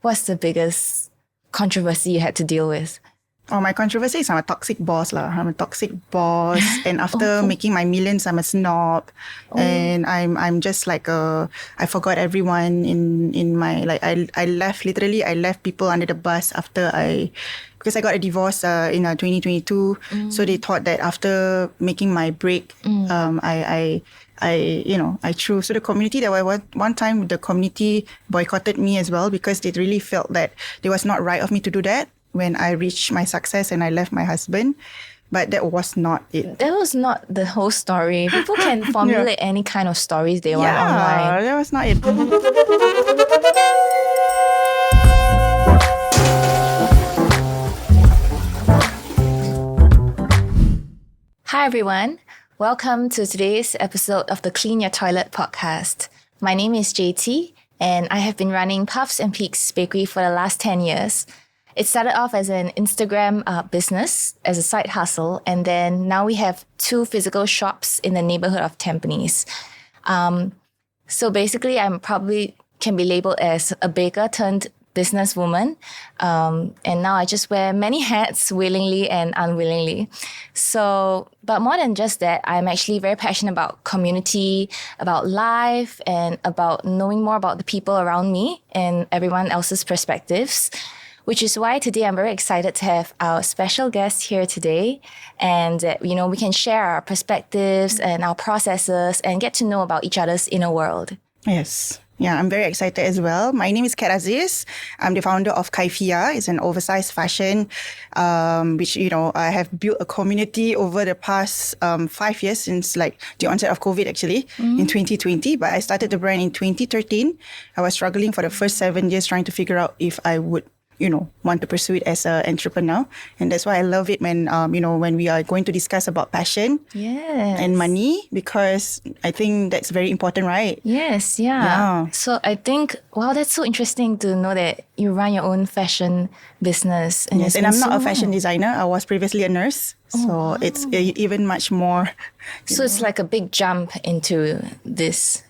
what's the biggest controversy you had to deal with? Oh, my controversy is I'm a toxic boss lah. I'm a toxic boss, and after making my millions, I'm a snob, and I'm just like I forgot everyone in my like I left people under the bus because I got a divorce in 2022. So they thought that after making my break, I threw. So the community one time the community boycotted me as well because they really felt that it was not right of me to do that when I reached my success and I left my husband. But that was not it. That was not the whole story. People can formulate any kind of stories they want online. Yeah, that was not it. Hi everyone. Welcome to today's episode of the Clean Your Toilet podcast. My name is JT and I have been running Puffs and Peaks Bakery for the last 10 years. It started off as an Instagram business, as a side hustle, and then now we have 2 physical shops in the neighborhood of Tampines. So basically, I'm probably can be labeled as a baker turned businesswoman. And now I just wear many hats willingly and unwillingly. So, but more than just that, I'm actually very passionate about community, about life, and about knowing more about the people around me and everyone else's perspectives. Which is why today I'm very excited to have our special guest here today. And, we can share our perspectives and our processes and get to know about each other's inner world. Yes. Yeah, I'm very excited as well. My name is Kat Aziz. I'm the founder of Kaifia. It's an oversized fashion, which, I have built a community over the past 5 years since like the onset of COVID actually in 2020. But I started the brand in 2013. I was struggling for the first 7 years trying to figure out if I would want to pursue it as an entrepreneur. And that's why I love it when we are going to discuss about passion and money, because I think that's very important, right? Yes, yeah. So I think, wow, that's so interesting to know that you run your own fashion business. And yes, and I'm not a fashion designer. I was previously a nurse. So it's even much more. So it's like a big jump into this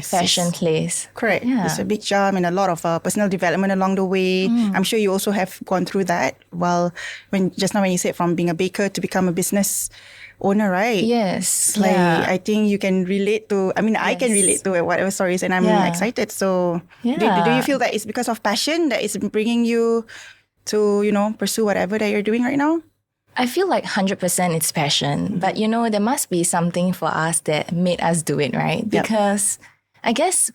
fashion place. Correct. Yeah. It's a big jump and a lot of personal development along the way. I'm sure you also have gone through that. Well, when you said from being a baker to become a business owner, right? Yes. I think you can relate to, I can relate to whatever stories, and I'm excited. So do you feel that it's because of passion that is bringing you to, pursue whatever that you're doing right now? I feel like 100% it's passion, but there must be something for us that made us do it, right? Because I guess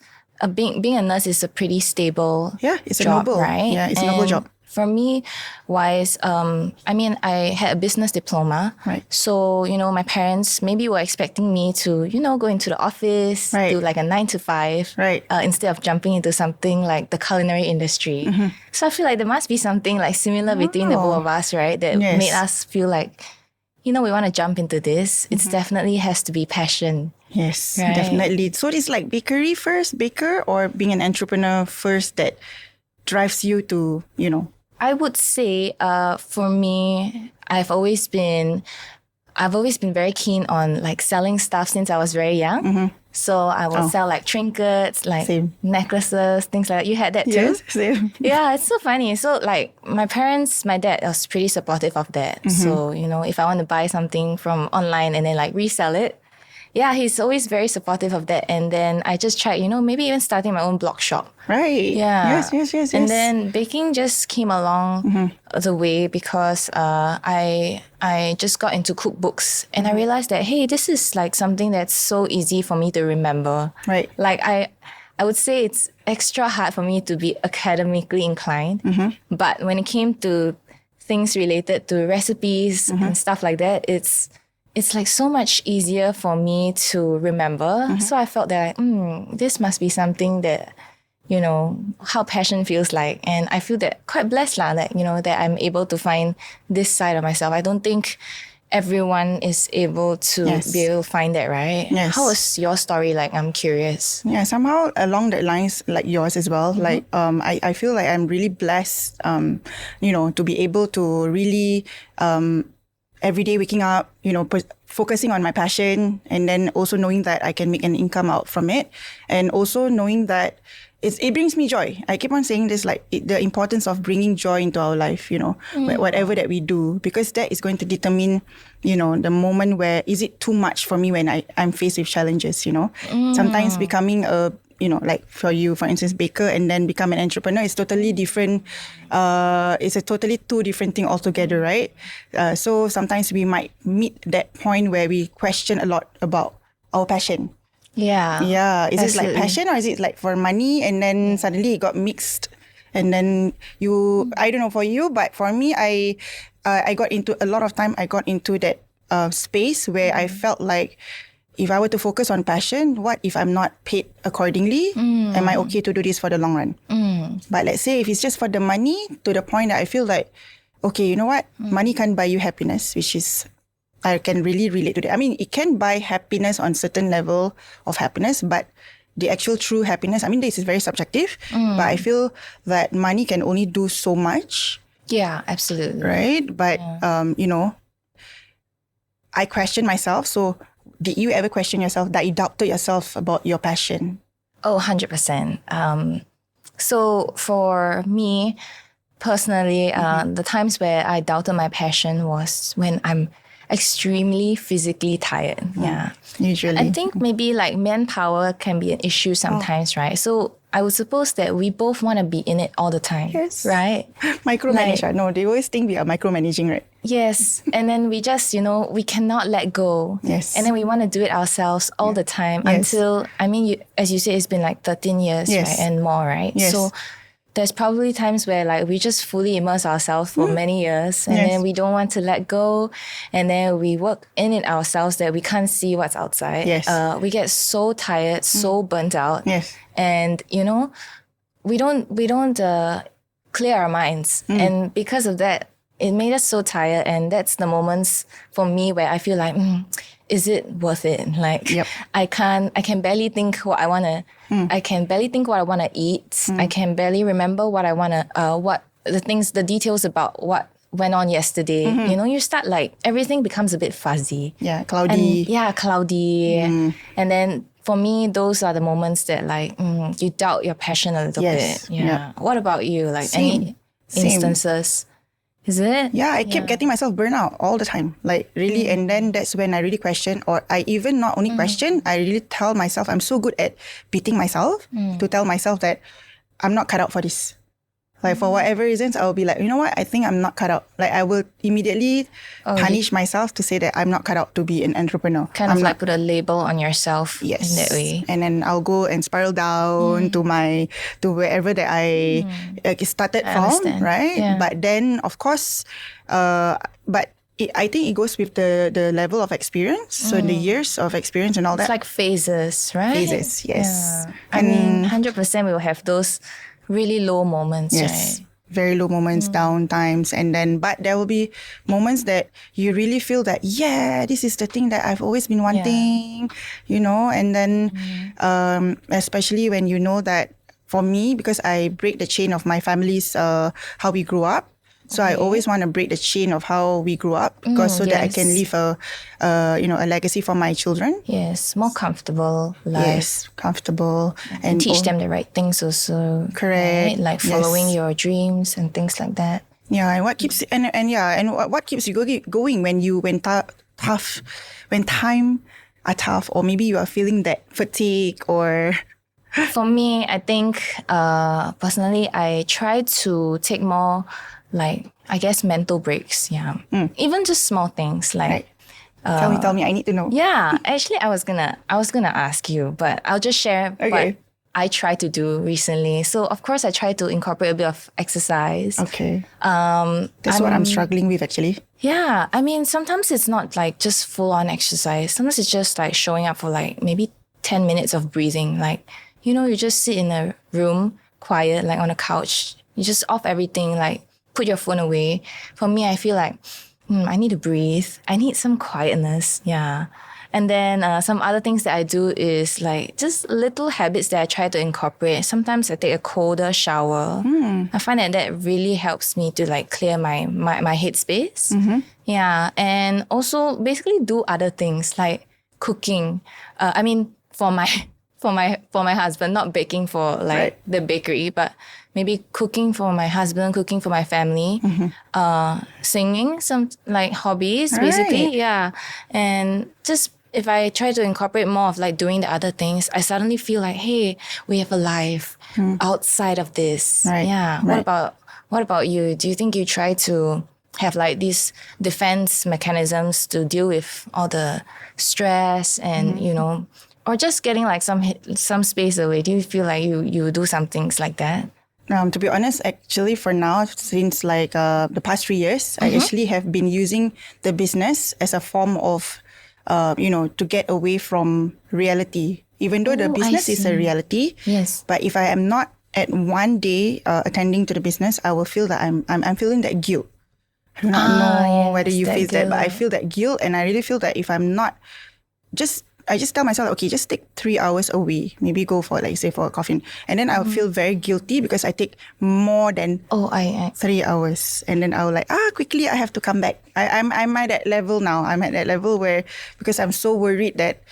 being a nurse is a pretty stable it's job, a noble, right? Yeah, it's a noble job. For me, I had a business diploma. Right. So, my parents maybe were expecting me to, go into the office, do like a 9 to 5, right? Instead of jumping into something like the culinary industry. So I feel like there must be something like similar between the both of us, right? That made us feel like, we want to jump into this. It definitely has to be passion. Yes, right? Definitely. So it's like baker, or being an entrepreneur first that drives you to, I would say, for me, I've always been very keen on like selling stuff since I was very young. So I would sell like trinkets, like necklaces, things like that. You had that too? Yes, same. Yeah, it's so funny. So like my dad was pretty supportive of that. So, if I want to buy something from online and then like resell it, he's always very supportive of that. And then I just tried, maybe even starting my own blog shop. Right. Yeah. Yes. And then baking just came along the way because I just got into cookbooks and I realized that, hey, this is like something that's so easy for me to remember. Right. Like I would say it's extra hard for me to be academically inclined. But when it came to things related to recipes and stuff like that, it's like so much easier for me to remember. So I felt that this must be something that, how passion feels like. And I feel that quite blessed that I'm able to find this side of myself. I don't think everyone is able to be able to find that, right? Yes. How was your story like? I'm curious. Yeah, somehow along that lines like yours as well. Like I feel like I'm really blessed, to be able to really every day waking up, focusing on my passion, and then also knowing that I can make an income out from it, and also knowing that it brings me joy. I keep on saying this, like the importance of bringing joy into our life, whatever that we do, because that is going to determine, the moment where is it too much for me when I'm faced with challenges, Sometimes becoming a, like for you, for instance, baker and then become an entrepreneur is totally different. It's a totally two different thing altogether, right? So sometimes we might meet that point where we question a lot about our passion. Yeah. Yeah. Is absolutely. it like passion or is it like for money? And then suddenly it got mixed. And then I don't know for you, but for me, I got into a lot of time. I got into that space where I felt like if I were to focus on passion, what if I'm not paid accordingly? Am I okay to do this for the long run? But let's say if it's just for the money, to the point that I feel like, okay, you know what? Money can't buy you happiness, which is, I can really relate to that. I mean, it can buy happiness on certain level of happiness, but the actual true happiness, I mean, this is very subjective, but I feel that money can only do so much. Yeah, absolutely. Right? But, I question myself. So did you ever question yourself, that you doubted yourself about your passion? Oh, 100%. So for me, personally, the times where I doubted my passion was when I'm extremely physically tired. Yeah. Usually. I think maybe like manpower can be an issue sometimes, right? So I would suppose that we both want to be in it all the time. Yes. Right? Micromanage. No, they always think we are micromanaging, right? Yes. And then we just, we cannot let go. Yes. And then we want to do it ourselves all the time until, as you say, it's been like 13 years, right? And more, right? Yes. So there's probably times where like we just fully immerse ourselves for many years and then we don't want to let go, and then we work in it ourselves that we can't see what's outside. Yes. We get so tired, so burnt out. Yes. And we don't clear our minds. And because of that, it made us so tired. And that's the moments for me where I feel like, is it worth it? Like, I can barely think what I want to, I can barely think what I want to eat. I can barely remember what I want to, the details about what went on yesterday. You start like, everything becomes a bit fuzzy. Yeah, cloudy. Cloudy. And then for me, those are the moments that like, you doubt your passion a little bit. Yeah. What about you? Like any instances? Is it? Yeah, I kept getting myself burnt out all the time. Like really, and then that's when I really question, or I even not only question, I really tell myself, I'm so good at beating myself to tell myself that I'm not cut out for this. Like for whatever reasons, I'll be like, you know what? I think I'm not cut out. Like I will immediately punish myself to say that I'm not cut out to be an entrepreneur. Kind of like put a label on yourself in that way. And then I'll go and spiral down to wherever that I started from, understand. right? Yeah. But then, of course, I think it goes with the level of experience. So the years of experience and all It's that. like phases, right? Phases, yes. Yeah. I mean, 100% we will have those really low moments, Yes. right? Very low moments, down times. And then, but there will be moments that you really feel that, this is the thing that I've always been wanting, and then, especially when you know that for me, because I break the chain of my family's, how we grew up. So I always want to break the chain of how we grew up, because that I can leave a legacy for my children. Yes, more comfortable life. Yes, comfortable. And teach them the right things also. Correct. Right? Like following your dreams and things like that. Yeah, and what keeps what keeps you going when tough, when time are tough, or maybe you are feeling that fatigue or. For me, I think personally, I try to take more mental breaks. Yeah, even just small things like. Right. Tell me, I need to know. Yeah, actually, I was gonna ask you, but I'll just share what I try to do recently. So of course, I try to incorporate a bit of exercise. Okay. That's what I'm struggling with actually. Yeah, I mean, sometimes it's not like just full on exercise. Sometimes it's just like showing up for like maybe 10 minutes of breathing. Like, you just sit in a room, quiet, like on a couch. You just off everything, like put your phone away. For me, I feel like, I need to breathe. I need some quietness. Yeah. And then some other things that I do is like just little habits that I try to incorporate. Sometimes I take a colder shower. I find that really helps me to like clear my headspace. Yeah. And also basically do other things like cooking. For my for my husband, not baking for like the bakery, but maybe cooking for my husband, cooking for my family, singing, some like hobbies, basically. Yeah. And just if I try to incorporate more of like doing the other things, I suddenly feel like, hey, we have a life outside of this. Yeah. What about you? Do you think you try to have like these defense mechanisms to deal with all the stress and, you know, or just getting like some space away? Do you feel like you do some things like that? To be honest, actually, for now, since like the past 3 years, I actually have been using the business as a form of, to get away from reality. Even though the business is a reality, yes. But if I am not at one day attending to the business, I will feel that I'm feeling that guilt. I do not know whether you feel that, but I feel that guilt, and I really feel that if I'm not I just tell myself, okay, just take 3 hours away. Maybe go for, like, say, for a coffee. And then I'll feel very guilty because I take more than 3 hours. And then I'll like, quickly I have to come back. I'm at that level now. I'm at that level where, because I'm so worried that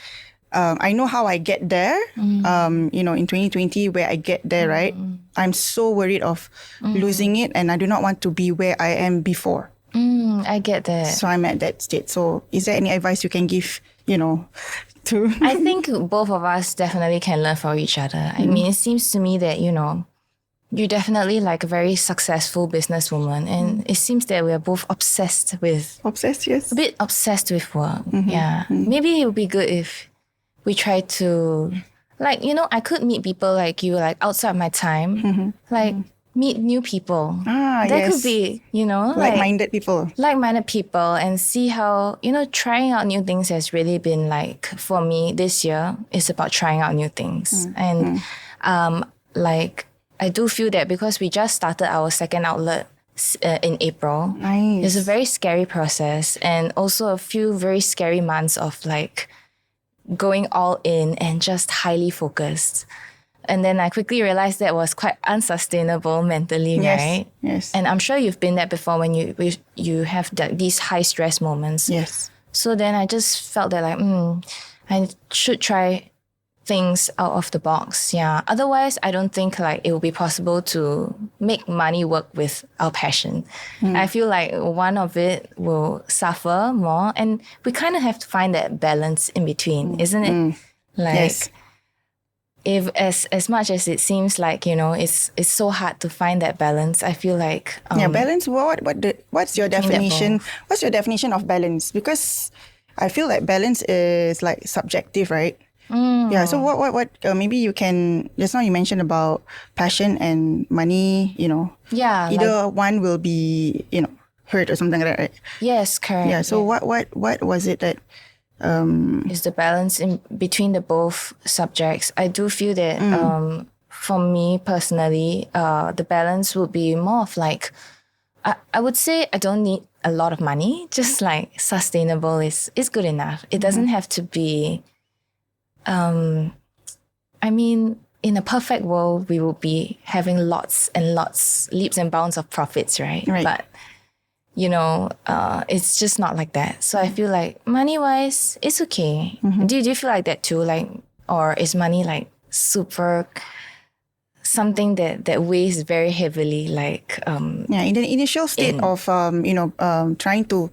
I know how I get there, in 2020 where I get there, right? I'm so worried of losing it, and I do not want to be where I am before. I get that. So I'm at that state. So is there any advice you can give, to... I think both of us definitely can learn from each other. I mean, it seems to me that, you're definitely like a very successful businesswoman, and it seems that we are both obsessed with... Obsessed, yes. A bit obsessed with work, yeah. Maybe it would be good if we try to... Like, I could meet people like you, like outside my time. Like... meet new people. That could be, like-minded people. Like-minded people, and see how, trying out new things has really been like, for me this year, it's about trying out new things. And I do feel that because we just started our second outlet in April. Nice. It's a very scary process, and also a few very scary months of like going all in and just highly focused. And then I quickly realized that was quite unsustainable mentally, right? Yes. And I'm sure you've been there before when you have these high stress moments. Yes. So then I just felt that like, I should try things out of the box. Yeah. Otherwise, I don't think like it will be possible to make money work with our passion. I feel like one of it will suffer more, and we kind of have to find that balance in between, isn't it? Yes. If as much as it seems like, it's so hard to find that balance, I feel like balance. What's your definition? What's your definition of balance? Because I feel like balance is like subjective, right? Yeah. So what? Maybe you can. Just now you mentioned about passion and money. Yeah. Either one will be hurt or something like that, right? Yes, correct. Yeah. So what was it that? Is the balance in between the both subjects. I do feel that for me personally, the balance would be more of like, I would say I don't need a lot of money, just like sustainable is good enough. It doesn't have to be, I mean, in a perfect world, we will be having lots and lots, leaps and bounds of profits, right? But it's just not like that. So I feel like money-wise, it's okay. Do you feel like that too? Like, or is money like super something that weighs very heavily? Like, in the initial state of trying to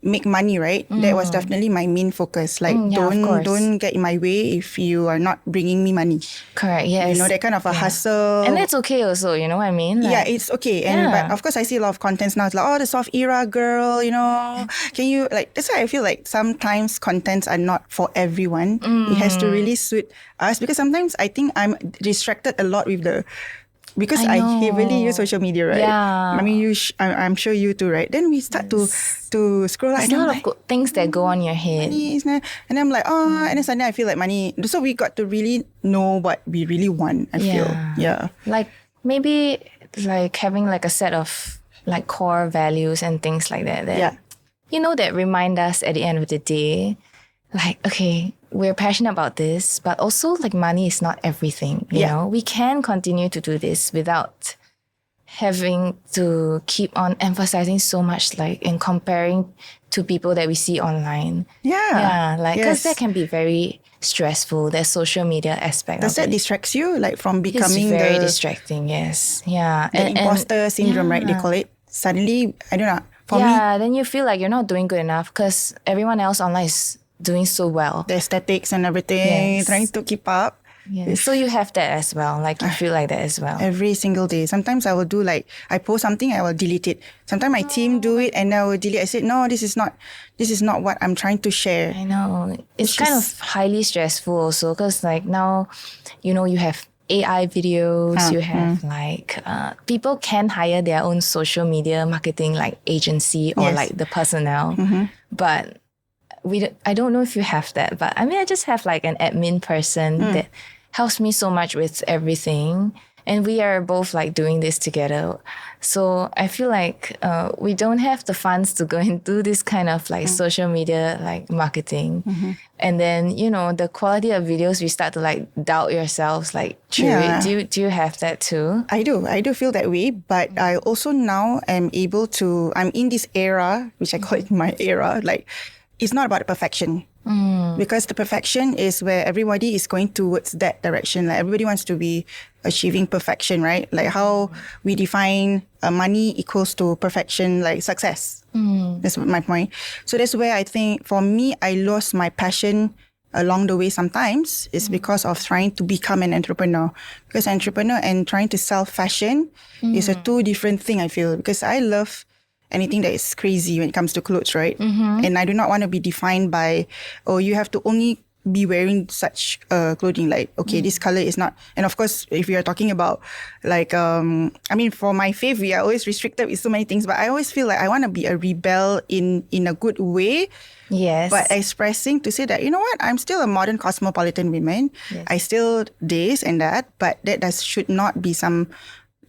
make money, right? That was definitely my main focus. Like, don't get in my way if you are not bringing me money. Correct. Yes. That kind of a hustle. And that's okay also. You know what I mean? Like, it's okay. And but of course, I see a lot of contents now. It's like, the soft era girl. Can you like? That's why I feel like sometimes contents are not for everyone. It has to really suit us, because sometimes I think I'm distracted a lot with because I heavily use social media, right? Yeah. I mean, I'm sure you too, right? Then we start to scroll. There's a lot of good things that go on your head. And I'm like, and then suddenly I feel like money. So we got to really know what we really want, I feel. Yeah. Like maybe like having like a set of like core values and things like that. That remind us at the end of the day, like, okay, we're passionate about this, but also like money is not everything. You know, we can continue to do this without having to keep on emphasizing so much, like in comparing to people that we see online. Yeah. Like, because that can be very stressful, that social media aspect Does of that it. distract you, like from It's becoming very the distracting, yes. Yeah. imposter syndrome, right? They yeah. call it. Suddenly, I don't know. For me, Then you feel like you're not doing good enough because everyone else online is doing so well. the aesthetics and everything, Yes. trying to keep up. Yeah. So you have that as well. Like you feel like that as well. Every single day. Sometimes I will do like, I post something, I will delete it. Sometimes my team do it and I will delete. I said, no, this is not what I'm trying to share. I know. It's kind of highly stressful also because like now, you have AI videos, you have like people can hire their own social media marketing like agency or Yes. like the personnel. But I don't know if you have that, but I mean, I just have like an admin person that helps me so much with everything. And we are both like doing this together. So I feel like we don't have the funds to go and do this kind of like social media like marketing. And then, the quality of videos, we start to like doubt yourselves like through it. Do you have that too? I do feel that way, but I also now am able to, I'm in this era, which I call it my era, like it's not about perfection. Because the perfection is where everybody is going towards that direction. Like everybody wants to be achieving perfection, right? Like how we define money equals to perfection, like success. That's my point. So that's where I think for me, I lost my passion along the way sometimes is because of trying to become an entrepreneur. Because entrepreneur and trying to sell fashion is a two different thing, I feel. Because I love anything that is crazy when it comes to clothes, right? And I do not want to be defined by, you have to only be wearing such clothing. Like, okay, this color is not. And of course, if we are talking about like, for my faith, we are always restricted with so many things. But I always feel like I want to be a rebel in a good way. Yes. But expressing to say that, you know what, I'm still a modern cosmopolitan woman. Yes. I still this and that. But that should not be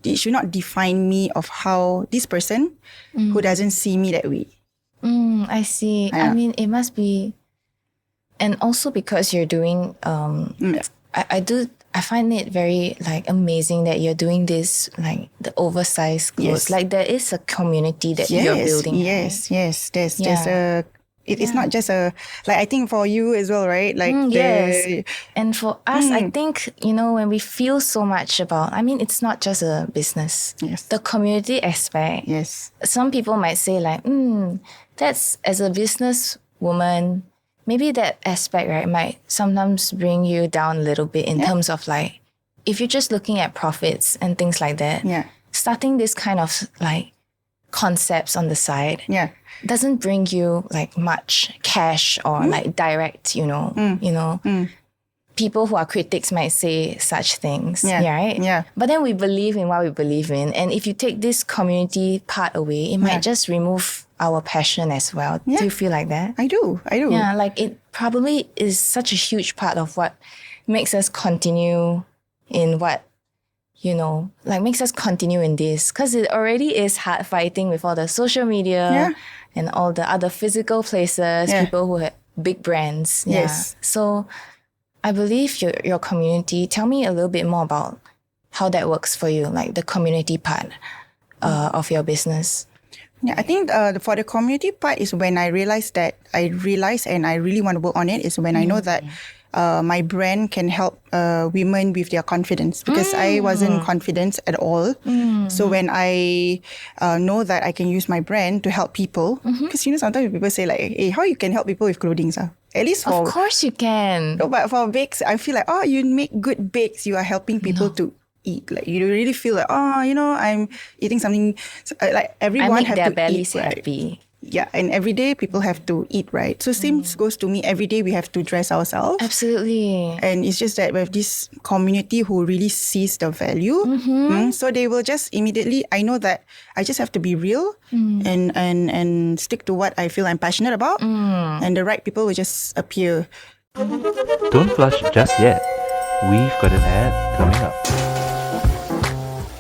it should not define me of how this person who doesn't see me that way. I see. Yeah. I mean, it must be, and also because you're doing, I find it very like amazing that you're doing this like the oversized clothes. Yes. Like there is a community that you're building. Yes. There's Yeah. it's not just I think for you as well, right? Like yes. And for us, I think, when we feel so much about, it's not just a business. Yes. The community aspect. Yes. Some people might say like, that's as a business woman, maybe that aspect, right, might sometimes bring you down a little bit in terms of like, if you're just looking at profits and things like that, starting this kind of like concepts on the side doesn't bring you like much cash or like direct, people who are critics might say such things, right? Yeah. But then we believe in what we believe in. And if you take this community part away, it might just remove our passion as well. Yeah. Do you feel like that? I do. Yeah, like it probably is such a huge part of what makes us continue in what, makes us continue in this. Because it already is hard fighting with all the social media and all the other physical places, people who have big brands. Yes. So I believe your community, tell me a little bit more about how that works for you, like the community part of your business. Yeah, I think for the community part is when I realized and I really want to work on it is when I know that my brand can help women with their confidence because I wasn't confident at all. So when I know that I can use my brand to help people, because sometimes people say like, hey, how you can help people with clothing? At least for... Of course you can. No, but for bakes, I feel like, you make good bakes. You are helping people to eat. Like you really feel like, I'm eating something like everyone have their to bellies eat, right? happy. Yeah, and every day people have to eat, right? So same goes to me. Every day we have to dress ourselves. Absolutely. And it's just that we have this community who really sees the value. So they will just immediately, I know that I just have to be real and stick to what I feel I'm passionate about. And the right people will just appear. Don't flush just yet. We've got an ad coming up.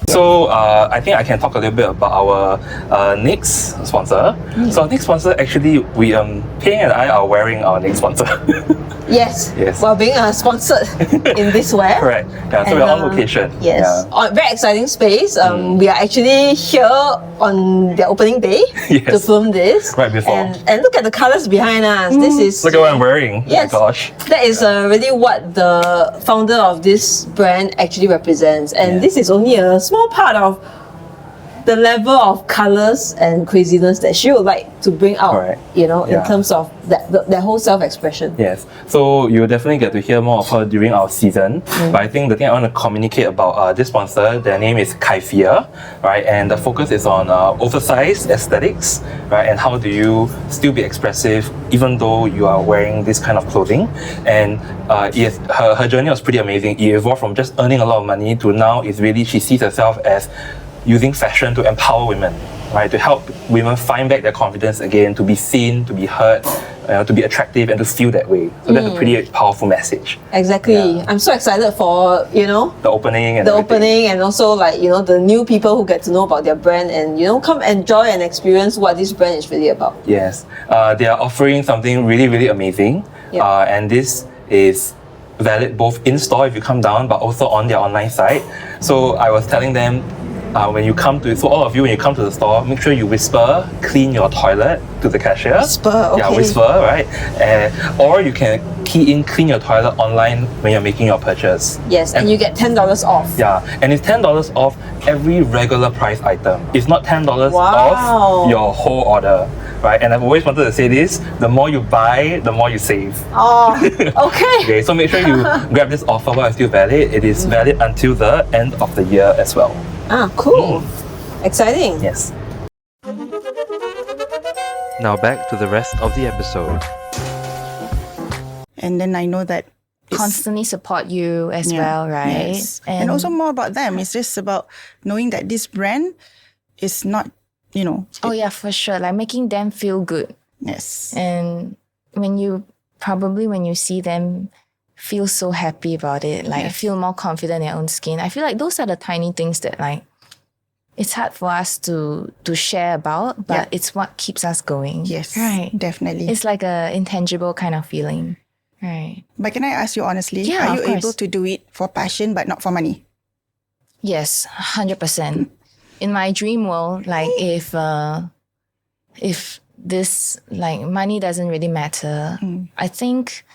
So I think I can talk a little bit about our next sponsor. So our next sponsor, actually, Ping and I are wearing our next sponsor. Yes. Yes. While being sponsored in this wear. Correct. Yeah. So we're on location. Yes. Yeah. On very exciting space. We are actually here on their opening day Yes. to film this. Right before. And look at the colors behind us. This is. Look at what I'm wearing. Yes. Oh my gosh. That is really what the founder of this brand actually represents. And this is only a small part of the level of colors and craziness that she would like to bring out, in terms of that whole self-expression. Yes. So you'll definitely get to hear more of her during our season. But I think the thing I want to communicate about this sponsor, their name is Kaifia, right? And the focus is on oversized aesthetics, right? And how do you still be expressive even though you are wearing this kind of clothing? And yes, her journey was pretty amazing. It evolved from just earning a lot of money to now it's really, she sees herself as using fashion to empower women, right? To help women find back their confidence again, to be seen, to be heard, to be attractive and to feel that way. So that's a pretty powerful message. Exactly. Yeah. I'm so excited for, the opening and and also the new people who get to know about their brand and, come enjoy and experience what this brand is really about. Yes. They are offering something really, really amazing. And this is valid both in store if you come down, but also on their online site. So I was telling them, when you come to the store, make sure you whisper, clean your toilet to the cashier. Whisper, okay. Yeah, whisper, right? Or you can key in clean your toilet online when you're making your purchase. Yes, and you get $10 off. Yeah, and it's $10 off every regular price item. It's not $10 off your whole order. Right, and I've always wanted to say this: the more you buy, the more you save. Oh, okay. Okay, so make sure you grab this offer while it's still valid. It is valid until the end of the year as well. Ah, cool. Exciting. Yes. Now back to the rest of the episode. And then I know that constantly support you as well, right? Yes. And also more about them. It's just about knowing that this brand is not, oh yeah, for sure. Like making them feel good. Yes. And when you see them feel so happy about it, like feel more confident in their own skin, I feel like those are the tiny things that like it's hard for us to share about, but it's what keeps us going. Yes, right. Definitely. It's like a intangible kind of feeling, right? But can I ask you honestly, Yeah, are you of course. able to do it for passion but not for money? Yes, 100%. In my dream world, like if this like money doesn't really matter, I think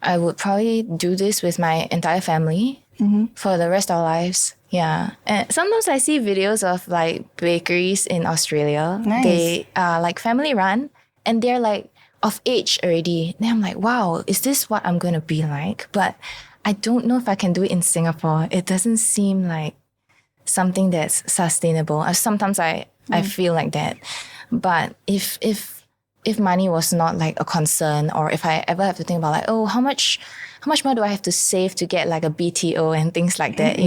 I would probably do this with my entire family for the rest of our lives. Yeah. And sometimes I see videos of like bakeries in Australia. Nice. They are like family run and they're like of age already. Then I'm like, wow, is this what I'm going to be like? But I don't know if I can do it in Singapore. It doesn't seem like something that's sustainable. Sometimes I feel like that. But if money was not like a concern, or if I ever have to think about like, oh, how much more do I have to save to get like a BTO and things like that,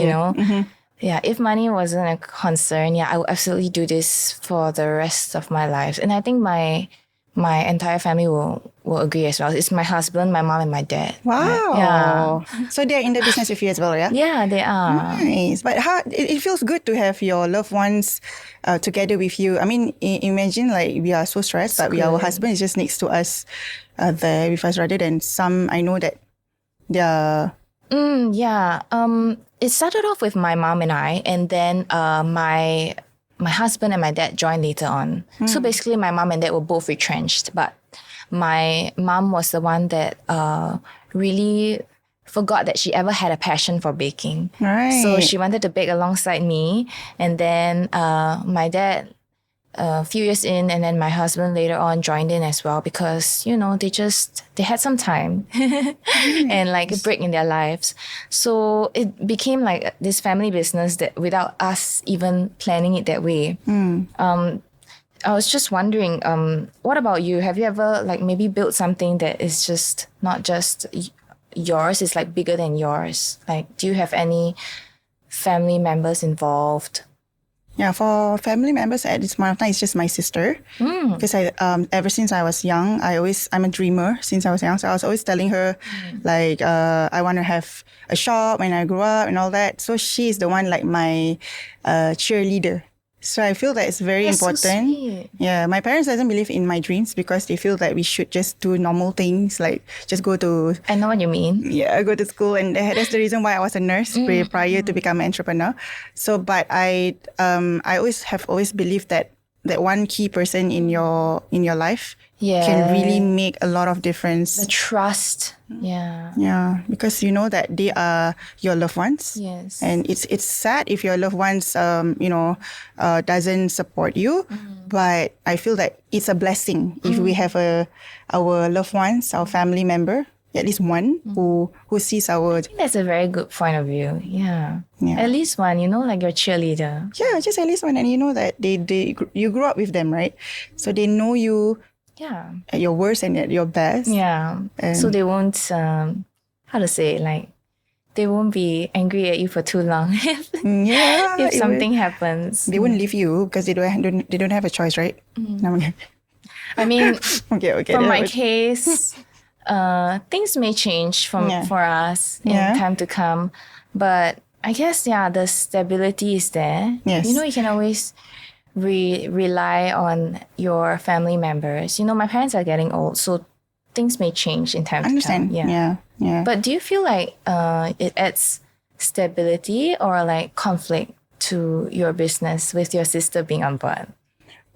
Yeah, if money wasn't a concern, I would absolutely do this for the rest of my life. And I think my entire family will agree as well. It's my husband, my mom, and my dad. Wow. Yeah. So they're in the business with you as well, yeah? Yeah, they are. Nice. But it feels good to have your loved ones together with you. I mean, imagine like we are so stressed, but our husband is just next to us there with us rather than some, I know that they're... It started off with my mom and I, and then my husband and my dad joined later on. So basically my mom and dad were both retrenched, but my mom was the one that really forgot that she ever had a passion for baking. Right. So she wanted to bake alongside me, and then my dad a few years in, and then my husband later on joined in as well because, they had some time and like a break in their lives. So it became like this family business that without us even planning it that way. I was just wondering, what about you? Have you ever like maybe built something that is just not just yours, it's like bigger than yours? Like, do you have any family members involved? Yeah, for family members at this point of time, it's just my sister. Because I ever since I was young, I'm a dreamer since I was young. So I was always telling her, like, I want to have a shop when I grow up and all that. So she's the one like my cheerleader. So I feel that it's very That's so important. sweet. Yeah, my parents doesn't believe in my dreams because they feel that we should just do normal things, like just go to I know what you mean. go to school, and that's the reason why I was a nurse prior to become an entrepreneur. So, but I always believed that one key person in your life can really make a lot of difference. The trust. Yeah. Yeah, because you know that they are your loved ones. Yes. And it's sad if your loved ones, doesn't support you. But I feel that it's a blessing if we have our loved ones, our family member, at least one who sees our. I think that's a very good point of view. Yeah. Yeah. At least one, like your cheerleader. Yeah, just at least one, and you know that you grew up with them, right? So they know you Yeah. at your worst and at your best. Yeah. So they won't, how to say, like, they won't be angry at you for too long Yeah, if something happens. they won't leave you because they don't have a choice, right? No, okay. I mean, Okay. for my case, things may change for us in time to come, but I guess the stability is there. Yes. You can always rely on your family members. My parents are getting old, so things may change in time I understand. to come. Yeah. But do you feel like it adds stability or like conflict to your business with your sister being on board?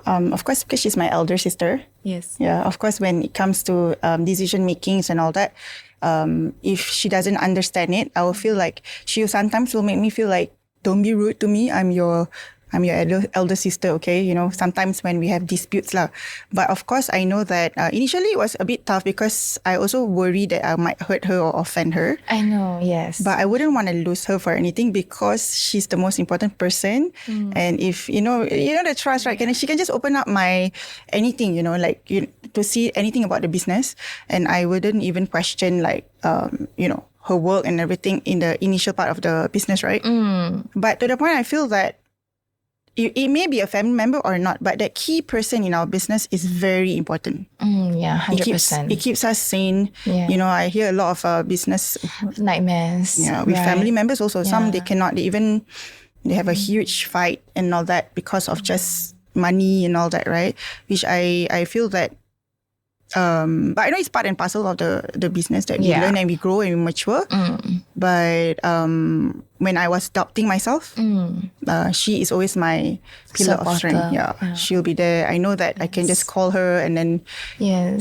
Of course, because she's my elder sister. Yes. Yeah, of course, when it comes to decision makings and all that, if she doesn't understand it, I will feel like she sometimes will make me feel like, don't be rude to me. I'm your elder sister, okay? Sometimes when we have disputes lah. But of course, I know that initially it was a bit tough because I also worry that I might hurt her or offend her. I know, yes. But I wouldn't want to lose her for anything because she's the most important person. And if, the trust, right? She can just open up my anything, to see anything about the business. And I wouldn't even question her work and everything in the initial part of the business, right? But to the point I feel that it may be a family member or not, but that key person in our business is very important. Yeah, 100%. It keeps us sane. Yeah. I hear a lot of business nightmares. Yeah, with right? family members also. Some they Yeah. cannot. They have a huge fight and all that because of just money and all that, right? Which I feel that. But I know it's part and parcel of the business that we learn and we grow and we mature. But when I was doubting myself, she is always my pillar of strength. Yeah. She'll be there. I know that I can just call her and then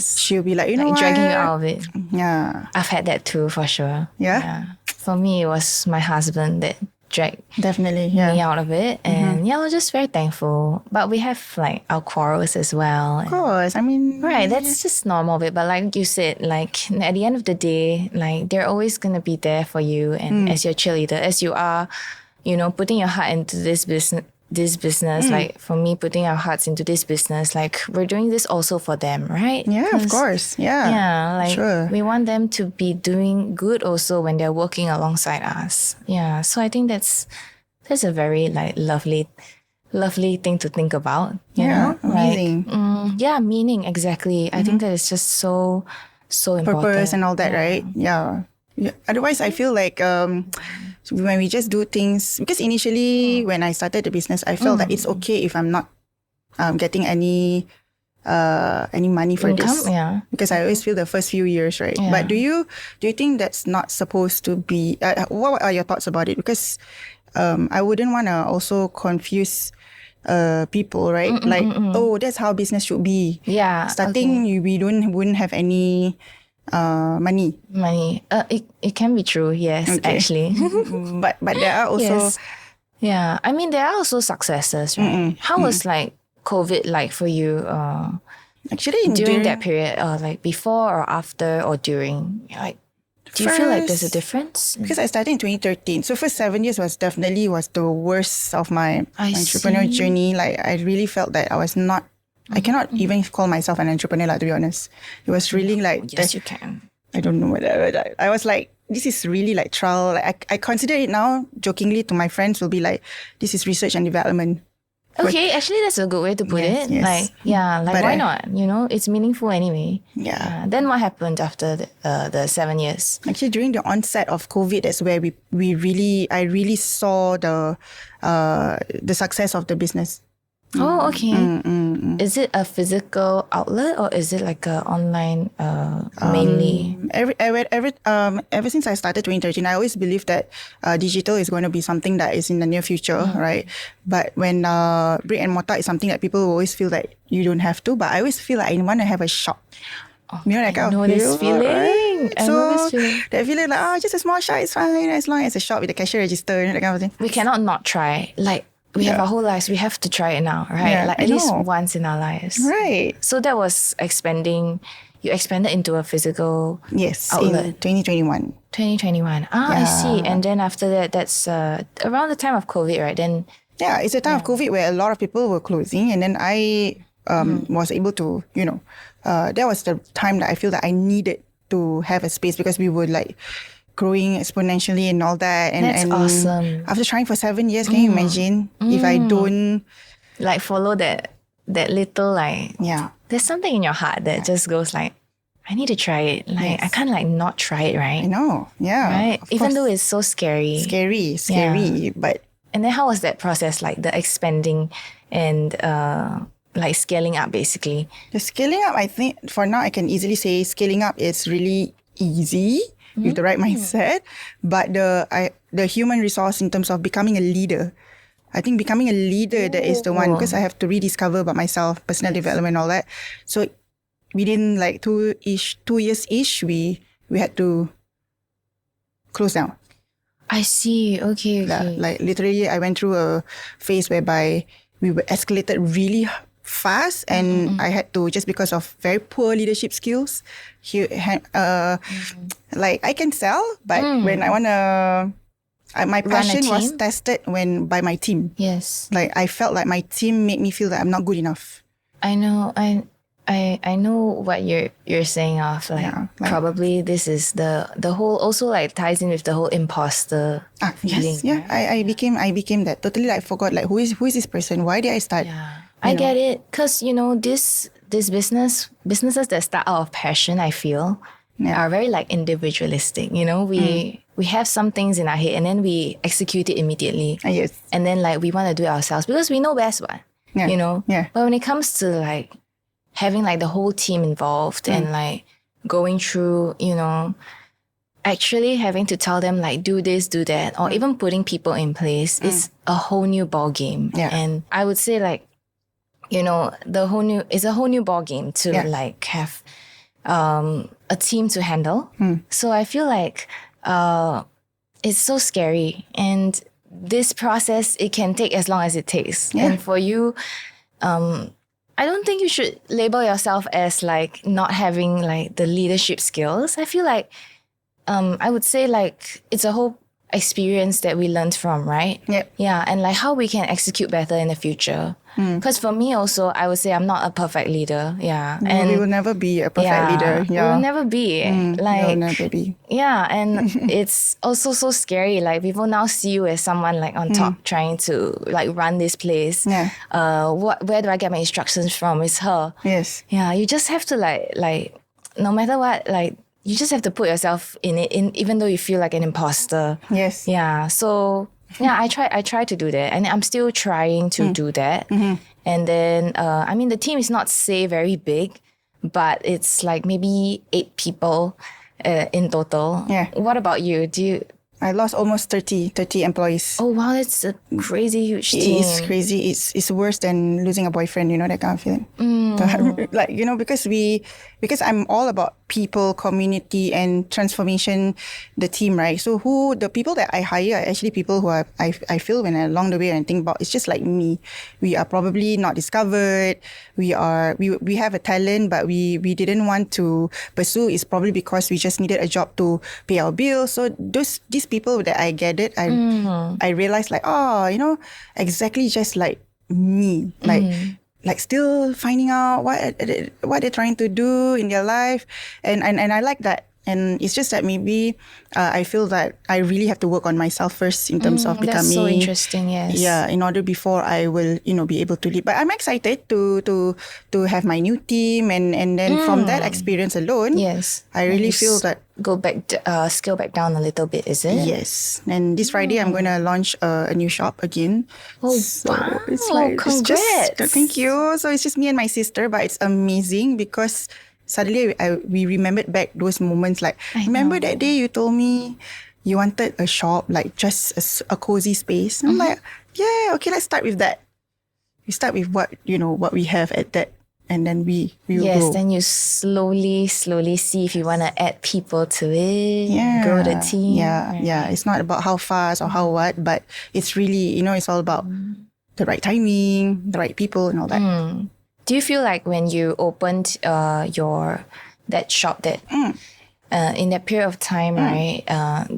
she'll be like, dragging you out of it. Yeah. I've had that too, for sure. Yeah? For me, it was my husband that dragged Definitely. me Yeah. out of it. And we're just very thankful. But we have like our quarrels as well. Of course. I mean, Right, that's just normal of it. But like you said, like at the end of the day, like they're always gonna be there for you and as your cheerleader, as you are, putting your heart into this business. Like for me, putting our hearts into this business, like we're doing this also for them, right? Yeah, of 'Cause, course. Yeah. Yeah, like Sure. we want them to be doing good also when they're working alongside us. Yeah, so I think that's a very like lovely thing to think about. You know? amazing. Like, meaning exactly. I think that is just so important. Purpose and all that, right? Yeah. Otherwise, I feel like when we just do things, because initially when I started the business, I felt that it's okay if I'm not getting any money for Income, this. yeah. Because I always feel the first few years, right? Yeah. But do you think that's not supposed to be? What are your thoughts about it? Because I wouldn't want to also confuse people, right? That's how business should be. Yeah. Starting, we wouldn't have any money. It can be true, yes, actually. But there are also Yes. Yeah. I mean, there are also successes, right? How was like COVID like for you actually during that period, like before or after or during? Like, do you feel like there's a difference? Because I started in 2013. So first 7 years was definitely the worst of my entrepreneurial journey. Like I really felt that I cannot even call myself an entrepreneur, like, to be honest. It was really like... Yes, you can. I don't know whether... I was like, this is really like trial. Like I consider it now, jokingly to my friends, will be like, this is research and development. Okay, actually that's a good way to put Yes, it. yes. Like, yeah, like But why not? You know, it's meaningful anyway. Yeah. Then what happened after the 7 years? Actually, during the onset of COVID, that's where I really saw the success of the business. Oh, okay. Is it a physical outlet or is it like a online mainly? Ever since I started 2013, I always believed that digital is going to be something that is in the near future, right? But when brick and mortar is something that people always feel that you don't have to, but I always feel like I want to have a shop. You know that kind I know of this feel, feeling. right? I know this feeling. That feeling like, just a small shop is fine as long as a shop with a cashier register, you know, that kind of thing. We cannot not try. Like, we have our whole lives. We have to try it now, right? Yeah, like I at least know. once in our lives. Right. So that was expanding. You expanded into a physical Yes, outlet. in 2021. 2021. I see. And then after that, that's around the time of COVID, right? Then Yeah, it's a time of COVID where a lot of people were closing, and then I was able to, that was the time that I feel that I needed to have a space because we were like growing exponentially and all that. And, That's awesome. After trying for 7 years, can you imagine if I don't? like follow that little like Yeah. there's something in your heart that just goes like, I need to try it. Like I can't like not try it, right? I know. Yeah. Right? of Even course. though it's so scary. Scary, but And then how was that process like the expanding and like scaling up basically? the scaling up, I think for now I can easily say scaling up is really easy with the right mindset. But the human resource in terms of becoming a leader, I think becoming a leader that is the one, because I have to rediscover about myself, personal development, all that. So within like 2 years ish, we had to close down. I see. Okay. Like literally, I went through a phase whereby we were escalated really fast, and I had to, just because of very poor leadership skills. Like I can sell, but when I wanna, my passion was team? tested by my team. Yes. Like I felt like my team made me feel that I'm not good enough. I know. I know what you're saying of like, probably this is the whole, also like ties in with the whole imposter feeling. Yes, yeah. I became that, totally like forgot like who is this person? Why did I start? Yeah. I get it, because this businesses that start out of passion, I feel, are very like individualistic. We have some things in our head and then we execute it immediately. Yes. And then like we want to do it ourselves because we know best what. Yeah. Yeah. But when it comes to like having like the whole team involved and like going through, actually having to tell them like do this, do that, or even putting people in place is a whole new ball game. Yeah. And I would say like, it's a whole new ball game to like have a team to handle. So I feel like it's so scary, and this process, it can take as long as it takes. And for you, I don't think you should label yourself as like not having like the leadership skills. I feel like I would say like it's a whole experience that we learned from, right? Yep. Yeah, and like how we can execute better in the future. Because for me also, I would say I'm not a perfect leader. Yeah. And we will never be a perfect leader. Yeah. We will never be. We'll never be. Yeah, and it's also so scary. Like people now see you as someone like on top trying to like run this place. Yeah. Where do I get my instructions from? It's her. Yes. Yeah, you just have to like no matter what, like you just have to put yourself in it, even though you feel like an imposter. Yes. Yeah. So yeah, I try to do that, and I'm still trying to do that. And then the team is not say very big, but it's like maybe 8 people in total. Yeah. What about you? I lost almost 30 employees. Oh wow, that's a crazy huge team. It's crazy. It's worse than losing a boyfriend, that kind of feeling. Like, because I'm all about people, community, and transformation, the team, right? So the people that I hire are actually people who I feel when along the way and think about, it's just like me. We are probably not discovered. We have a talent, but we didn't want to pursue. It's probably because we just needed a job to pay our bills. So these people that I gathered, I realized like, exactly just like me, like still finding out what they're trying to do in their life, and I like that. And it's just that maybe I feel that I really have to work on myself first in terms of becoming. That's so interesting, yes. Yeah, in order before I will, be able to lead. But I'm excited to have my new team, and then from that experience alone, Yes. I really feel that. Go back, scale back down a little bit, is it? Yes. And this Friday, I'm going to launch a new shop again. Oh, so wow. it's like, Congrats. Thank you. So it's just me and my sister, but it's amazing because suddenly we remembered back those moments. Like, remember that day you told me you wanted a shop, like just a cozy space. I'm like, yeah, okay, let's start with that. We start with what we have at that. And then we will Yes, grow. then you slowly see if you want to add people to it, Yeah. grow the team. Yeah. It's not about how fast or how what, but it's really, it's all about the right timing, the right people and all that. Do you feel like when you opened that shop that in that period of time, right?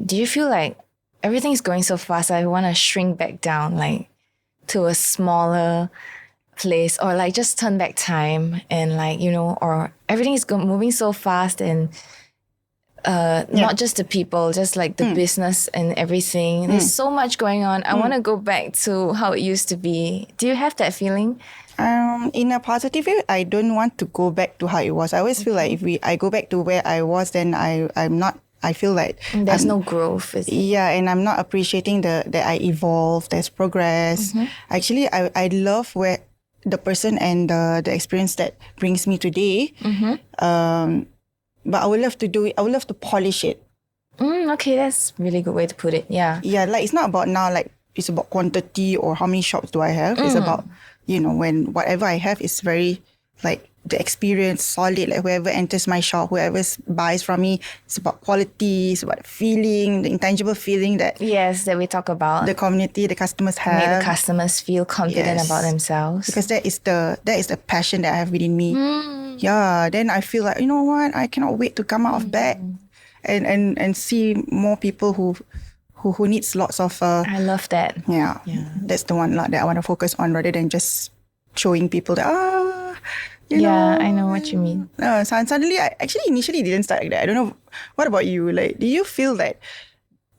Do you feel like everything's going so fast? I want to shrink back down, like to a smaller place, or like just turn back time and like or everything is moving so fast and not just the people, just like the business and everything. There's so much going on. I want to go back to how it used to be. Do you have that feeling? In a positive way, I don't want to go back to how it was. I always feel like if I go back to where I was, then I feel like there's no growth. Is it? Yeah, and I'm not appreciating that I evolved, there's progress. Actually, I love where the person and the experience that brings me today. But I would love to do it. I would love to polish it. Okay, that's a really good way to put it. Yeah. Yeah, like it's not about now, like it's about quantity or how many shops do I have. It's about, when whatever I have is very like the experience solid, like whoever enters my shop, whoever buys from me, it's about quality, it's about feeling, the intangible feeling that that we talk about. the community, the customers have. Make the customers feel confident about themselves. Because that is the passion that I have within me. Yeah, then I feel like, you know what, I cannot wait to come out of bed and see more people who needs lots of I love that. yeah. That's the one that I want to focus on rather than just showing people that you know. I know what you mean. So suddenly, I actually initially didn't start like that. I don't know. What about you? Like, do you feel that?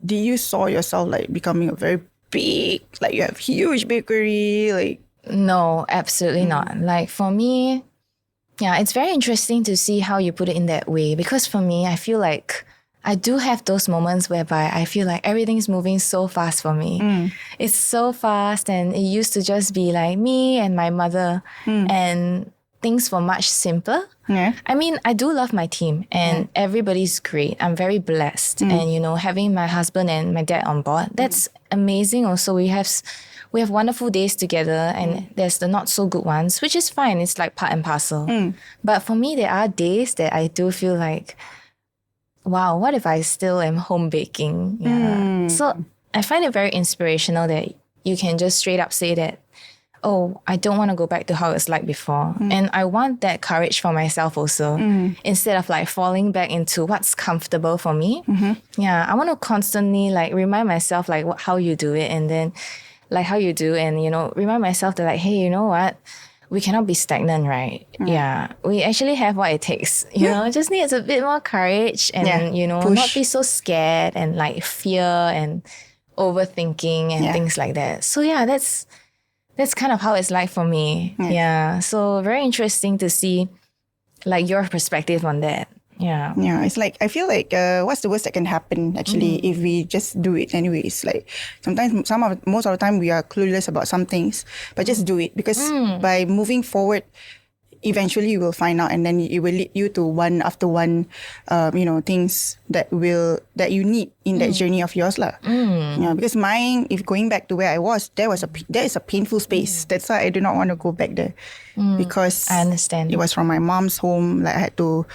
Do you saw yourself like becoming a very big, like you have huge bakery, like? No, absolutely not. Like for me, it's very interesting to see how you put it in that way. Because for me, I feel like I do have those moments whereby I feel like everything's moving so fast for me. It's so fast, and it used to just be like me and my mother, and things were much simpler. Yeah. I mean, I do love my team and everybody's great. I'm very blessed. And, having my husband and my dad on board, that's amazing. Also, we have wonderful days together, and there's the not so good ones, which is fine. It's like part and parcel. But for me, there are days that I do feel like, wow, what if I still am home baking? Yeah. So I find it very inspirational that you can just straight up say that, oh, I don't want to go back to how it's like before. And I want that courage for myself also, instead of like falling back into what's comfortable for me. Yeah, I want to constantly like remind myself like how you do it, and then like how you do, and remind myself that like, hey, you know what? We cannot be stagnant, right? Yeah, we actually have what it takes. Just needs a bit more courage and push. Not be so scared and like fear and overthinking and things like that. So yeah, that's kind of how it's like for me. Yeah. So very interesting to see like your perspective on that. Yeah. Yeah, it's like, I feel like what's the worst that can happen actually if we just do it anyways? Like sometimes, most of the time we are clueless about some things, but just do it, because by moving forward, eventually you will find out, and then it will lead you to one after one, things that you need in that journey of yours lah. Yeah, because mine, if going back to where I was, there is a painful space. That's why I do not want to go back there, because I understand. It was from my mom's home. Like I had to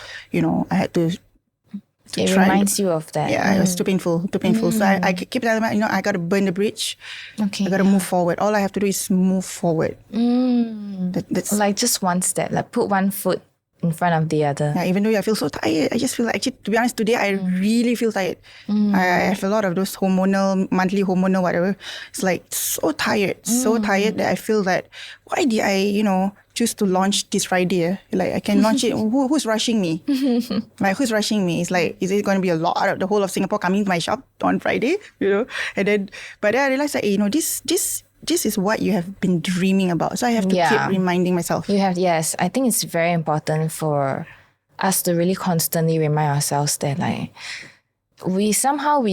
it reminds you of that. Yeah, it was too painful. So I keep telling myself, I got to burn the bridge. Okay. I got to move forward. All I have to do is move forward. That's like just one step, like put one foot in front of the other. Yeah, even though I feel so tired, I just feel like, actually, to be honest, today I really feel tired. I have a lot of those monthly hormonal, whatever. It's like so tired that I feel that, why did I, choose to launch this Friday, like I can launch it. Who's rushing me? Like who's rushing me? It's like, is it going to be a lot out of the whole of Singapore coming to my shop on Friday? And then, but then I realized that this is what you have been dreaming about. So I have to keep reminding myself. Yes. I think it's very important for us to really constantly remind ourselves that like we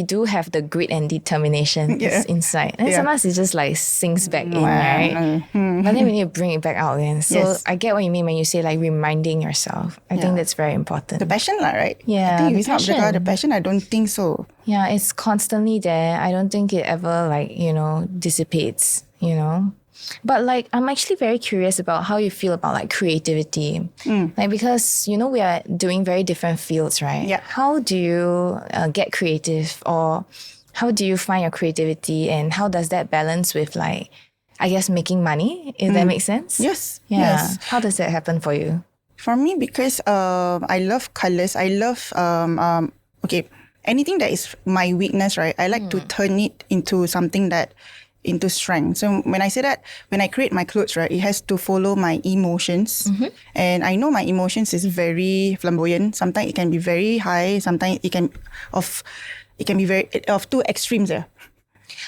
do have the grit and determination inside. And sometimes it just like sinks back in, right? But then we need to bring it back out again. So I get what you mean when you say like reminding yourself. I think that's very important. The passion, right? Yeah. I think if it's not because the passion, I don't think so. Yeah, it's constantly there. I don't think it ever like, dissipates, But like, I'm actually very curious about how you feel about like creativity. Like, because, we are doing very different fields, right? Yeah. How do you get creative, or how do you find your creativity, and how does that balance with like, I guess, making money, if that makes sense? Yes. Yeah. Yes. How does that happen for you? For me, because I love colors. I love, anything that is my weakness, right? I like to turn it into something into strength. So when I say that, when I create my clothes, right, it has to follow my emotions. And I know my emotions is very flamboyant. Sometimes it can be very high. Sometimes it can be very of two extremes there.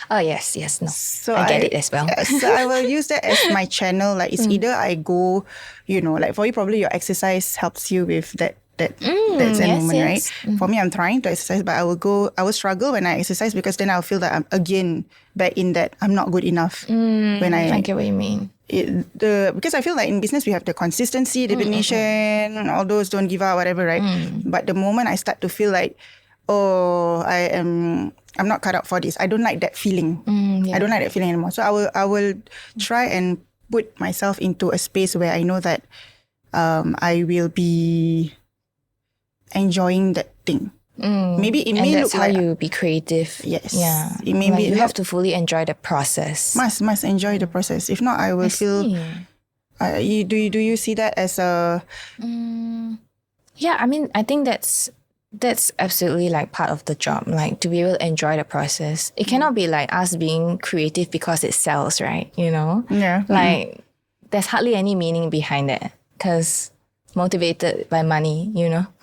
Oh, yes, no. So I get it as well. So I will use that as my channel. Like it's either I go, like for you, probably your exercise helps you with that moment, right? For me, I'm trying to exercise, but I will struggle when I exercise, because then I'll feel that I'm again back in that I'm not good enough. I get what you mean. Because I feel like in business we have the consistency, determination, all those, don't give up, whatever, right? But the moment I start to feel like, I'm not cut out for this, I don't like that feeling. I don't like that feeling anymore. So I will try and put myself into a space where I know that I will be enjoying that thing. Maybe it may that's look how like you be creative. Yes. Yeah. It may be you have to fully enjoy the process. Must enjoy the process. If not, I will feel. Do you see that as a? Yeah, I mean, I think that's absolutely like part of the job. Like to be able to enjoy the process. It cannot be like us being creative because it sells, right? Yeah. Like there's hardly any meaning behind it, because motivated by money,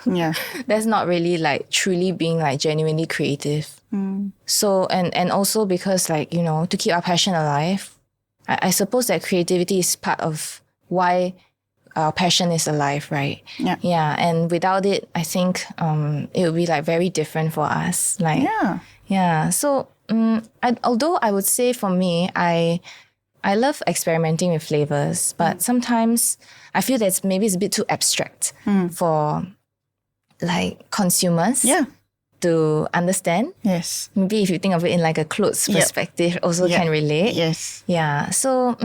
Yeah. That's not really like truly being like genuinely creative. So, and also because like, to keep our passion alive, I suppose that creativity is part of why our passion is alive, right? Yeah. Yeah. And without it, I think it would be like very different for us. Like, yeah. So, although I would say for me, I love experimenting with flavors, but sometimes I feel that maybe it's a bit too abstract for like consumers to understand. Yes. Maybe if you think of it in like a clothes perspective, also can relate. Yes. Yeah. So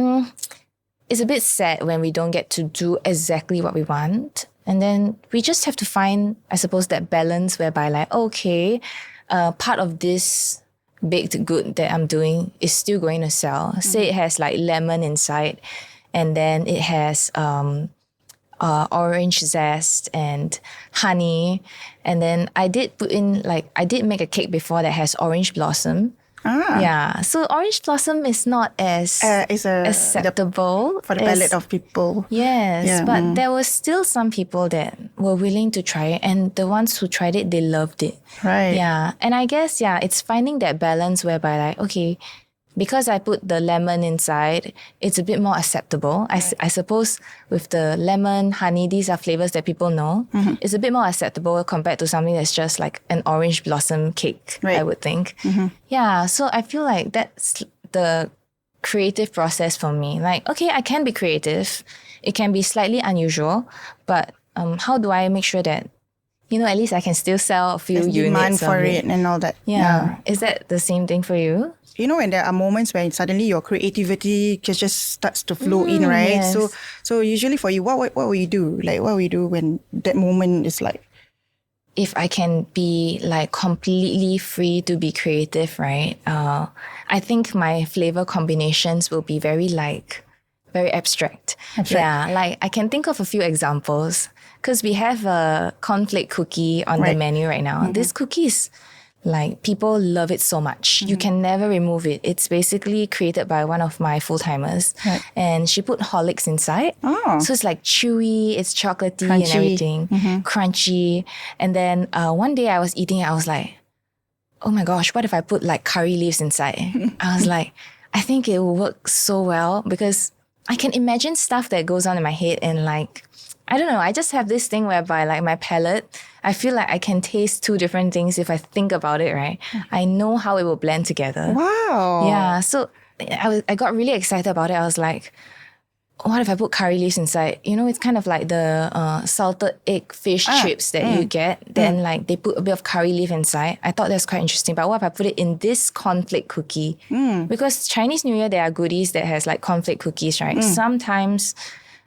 it's a bit sad when we don't get to do exactly what we want. And then we just have to find, I suppose, that balance whereby like, okay, part of this baked good that I'm doing is still going to sell. Say it has like lemon inside, and then it has orange zest and honey. And then I did make a cake before that has orange blossom. Yeah. So orange blossom is not as acceptable for the palate of people. Yes, but there was still some people that were willing to try it, and the ones who tried it, they loved it. Right. Yeah. And I guess, it's finding that balance whereby like, okay, because I put the lemon inside, it's a bit more acceptable. I suppose with the lemon, honey, these are flavors that people know. It's a bit more acceptable compared to something that's just like an orange blossom cake, I would think. Yeah, so I feel like that's the creative process for me. Like, okay, I can be creative. It can be slightly unusual, but how do I make sure that, at least I can still sell a few There's units demand for of it and all that. Yeah. Is that the same thing for you? When there are moments when suddenly your creativity just starts to flow in, right? Yes. So usually for you, what will you do? Like, what will you do when that moment is like? If I can be like completely free to be creative, right? I think my flavor combinations will be very abstract. Yeah, like I can think of a few examples because we have a cornflake cookie on the menu right now. This cookie is like people love it so much. You can never remove it. It's basically created by one of my full-timers. Right. And she put Horlicks inside. Oh. So it's like chewy, it's chocolatey and Crunchy. everything. Crunchy. And then one day I was eating it, I was like, oh my gosh, what if I put like curry leaves inside? I was like, I think it will work so well because I can imagine stuff that goes on in my head and like, I don't know, I just have this thing whereby like my palate, I feel like I can taste two different things if I think about it, right? I know how it will blend together. Wow. Yeah, so I got really excited about it. I was like, what if I put curry leaves inside? You know, it's kind of like the salted egg fish chips that you get. Then like they put a bit of curry leaf inside. I thought that's quite interesting. But what if I put it in this cornflake cookie? Because Chinese New Year, there are goodies that has like cornflake cookies, right? Sometimes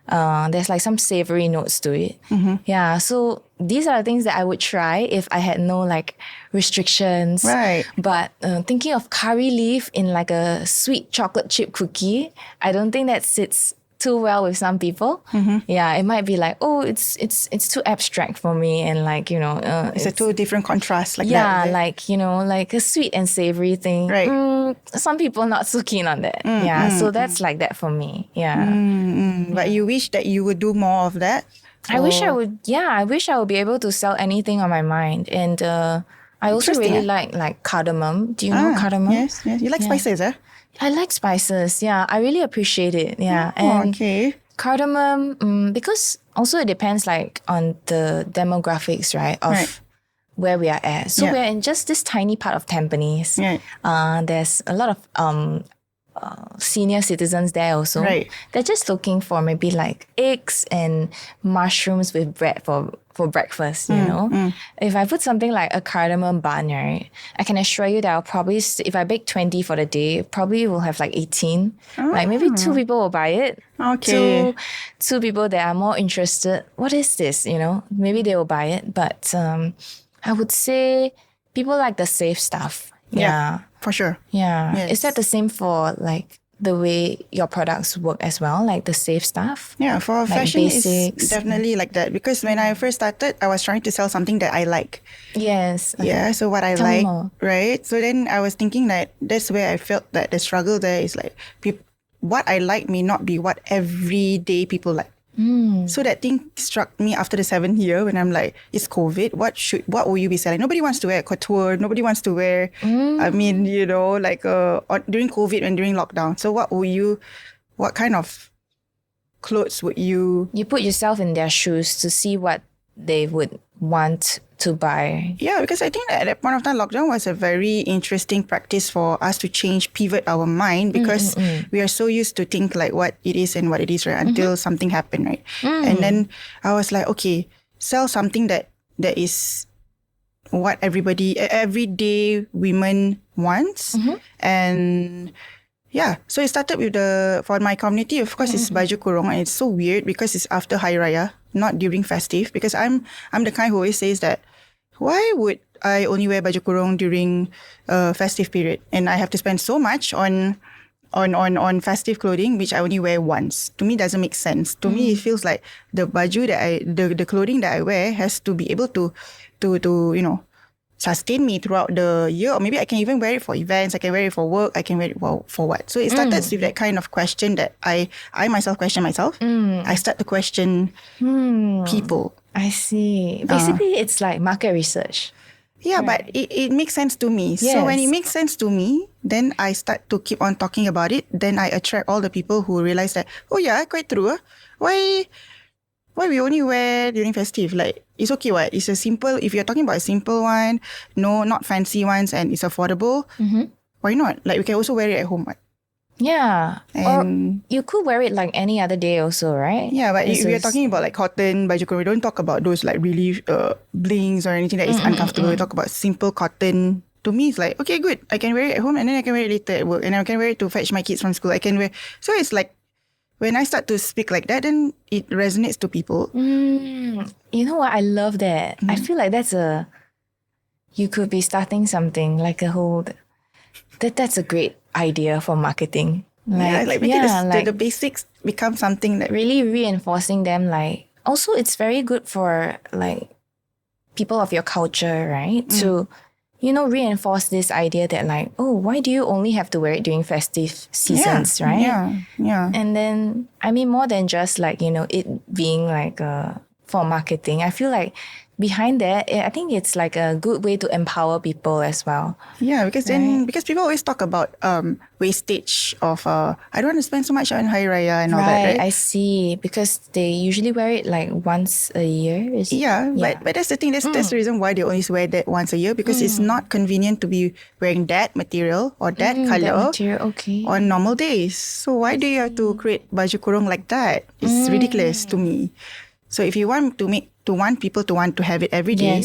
there's like some savory notes to it. Yeah, so these are the things that I would try if I had no like restrictions. Right. But thinking of curry leaf in like a sweet chocolate chip cookie, I don't think that sits too well with some people. Yeah, it might be like, oh, it's too abstract for me, and like, you know, It's a two different contrasts like that. yeah, is it? like, you know, like a sweet and savory thing. Right. Some people not so keen on that. Yeah, so that's like that for me. Yeah. But you wish that you would do more of that? I wish I would, I wish I would be able to sell anything on my mind. And I also Interesting, really like cardamom. Do you know cardamom? Yes, yes. You like spices, eh? I like spices. Yeah, I really appreciate it. Yeah. Oh, And okay. cardamom, because also it depends like on the demographics, right? Of Right. where we are at. So Yeah. we're in just this tiny part of Tampines. Right. There's a lot of senior citizens there also. Right. They're just looking for maybe like eggs and mushrooms with bread for breakfast, you know? If I put something like a cardamom bun, right, I can assure you that I'll probably, if I bake 20 for the day, probably will have like 18. Like maybe 2 people will buy it. Okay. Two people that are more interested. What is this, you know? Maybe they will buy it. But I would say people like the safe stuff. Yeah. For sure. Yeah. Yes. Is that the same for like the way your products work as well? Like the safe stuff? Yeah, for Like fashion, basics. it's definitely like that. Because when I first started, I was trying to sell something that I like. Yes. Yeah, so what I Tell me like, more. right? So then I was thinking that that's where I felt that the struggle there is like, what I like may not be what everyday people like. So that thing struck me after the 7th year when I'm like, it's COVID. What will you be selling? Nobody wants to wear couture. Nobody wants to wear, I mean, you know, like during COVID and during lockdown. So what kind of clothes would you? You put yourself in their shoes to see what they would want to buy. Yeah, because I think that at that point of time, lockdown was a very interesting practice for us to pivot our mind because we are so used to think like what it is and what it is, right? Until something happened, right? And then I was like, okay, sell something that is what everyday women wants. And yeah, so it started with for my community, of course, it's baju kurung, and it's so weird because it's after Hari Raya, not during festive, because I'm the kind who always says that, why would I only wear baju kurung during festive period, and I have to spend so much on festive clothing which I only wear once? To me, doesn't make sense. To me, it feels like the baju the clothing that I wear has to be able to you know, sustain me throughout the year, or maybe I can even wear it for events, I can wear it for work, I can wear it for what? So it started with that kind of question that I myself question myself. I start to question people. I see. Basically, it's like market research. Yeah, but it makes sense to me. So when it Yes. makes sense to me, then I start to keep on talking about it. Then I attract all the people who realize that, oh yeah, quite true. Why we only wear during festive? Like, it's okay, what? It's a simple, if you're talking about a simple one, no, not fancy ones, and it's affordable, why not? Like, we can also wear it at home, what? Yeah. And or you could wear it like any other day also, right? yeah, but This if we're is- talking about like cotton, baju kurung, we don't talk about those like really blings or anything that is uncomfortable. We talk about simple cotton. To me, it's like, okay, good. I can wear it at home and then I can wear it later at work, and I can wear it to fetch my kids from school. I can wear. So it's like, when I start to speak like that, then it resonates to people. You know what? I love that. I feel like you could be starting something like a whole, that's a great idea for marketing. Like making the basics become something that really reinforcing them. Like, also it's very good for like people of your culture, right? To reinforce this idea that like, oh, why do you only have to wear it during festive seasons, right? Yeah. And then, I mean, more than just like, it being like for marketing, I feel like behind that, I think it's like a good way to empower people as well. Yeah, because people always talk about wastage of I don't want to spend so much on Hari Raya and all that, right? I see. Because they usually wear it like once a year. But that's the thing. That's the reason why they always wear that once a year, because it's not convenient to be wearing that material or that color on normal days. So why do you have to create baju kurung like that? It's ridiculous to me. So if you want people to want to have it every day,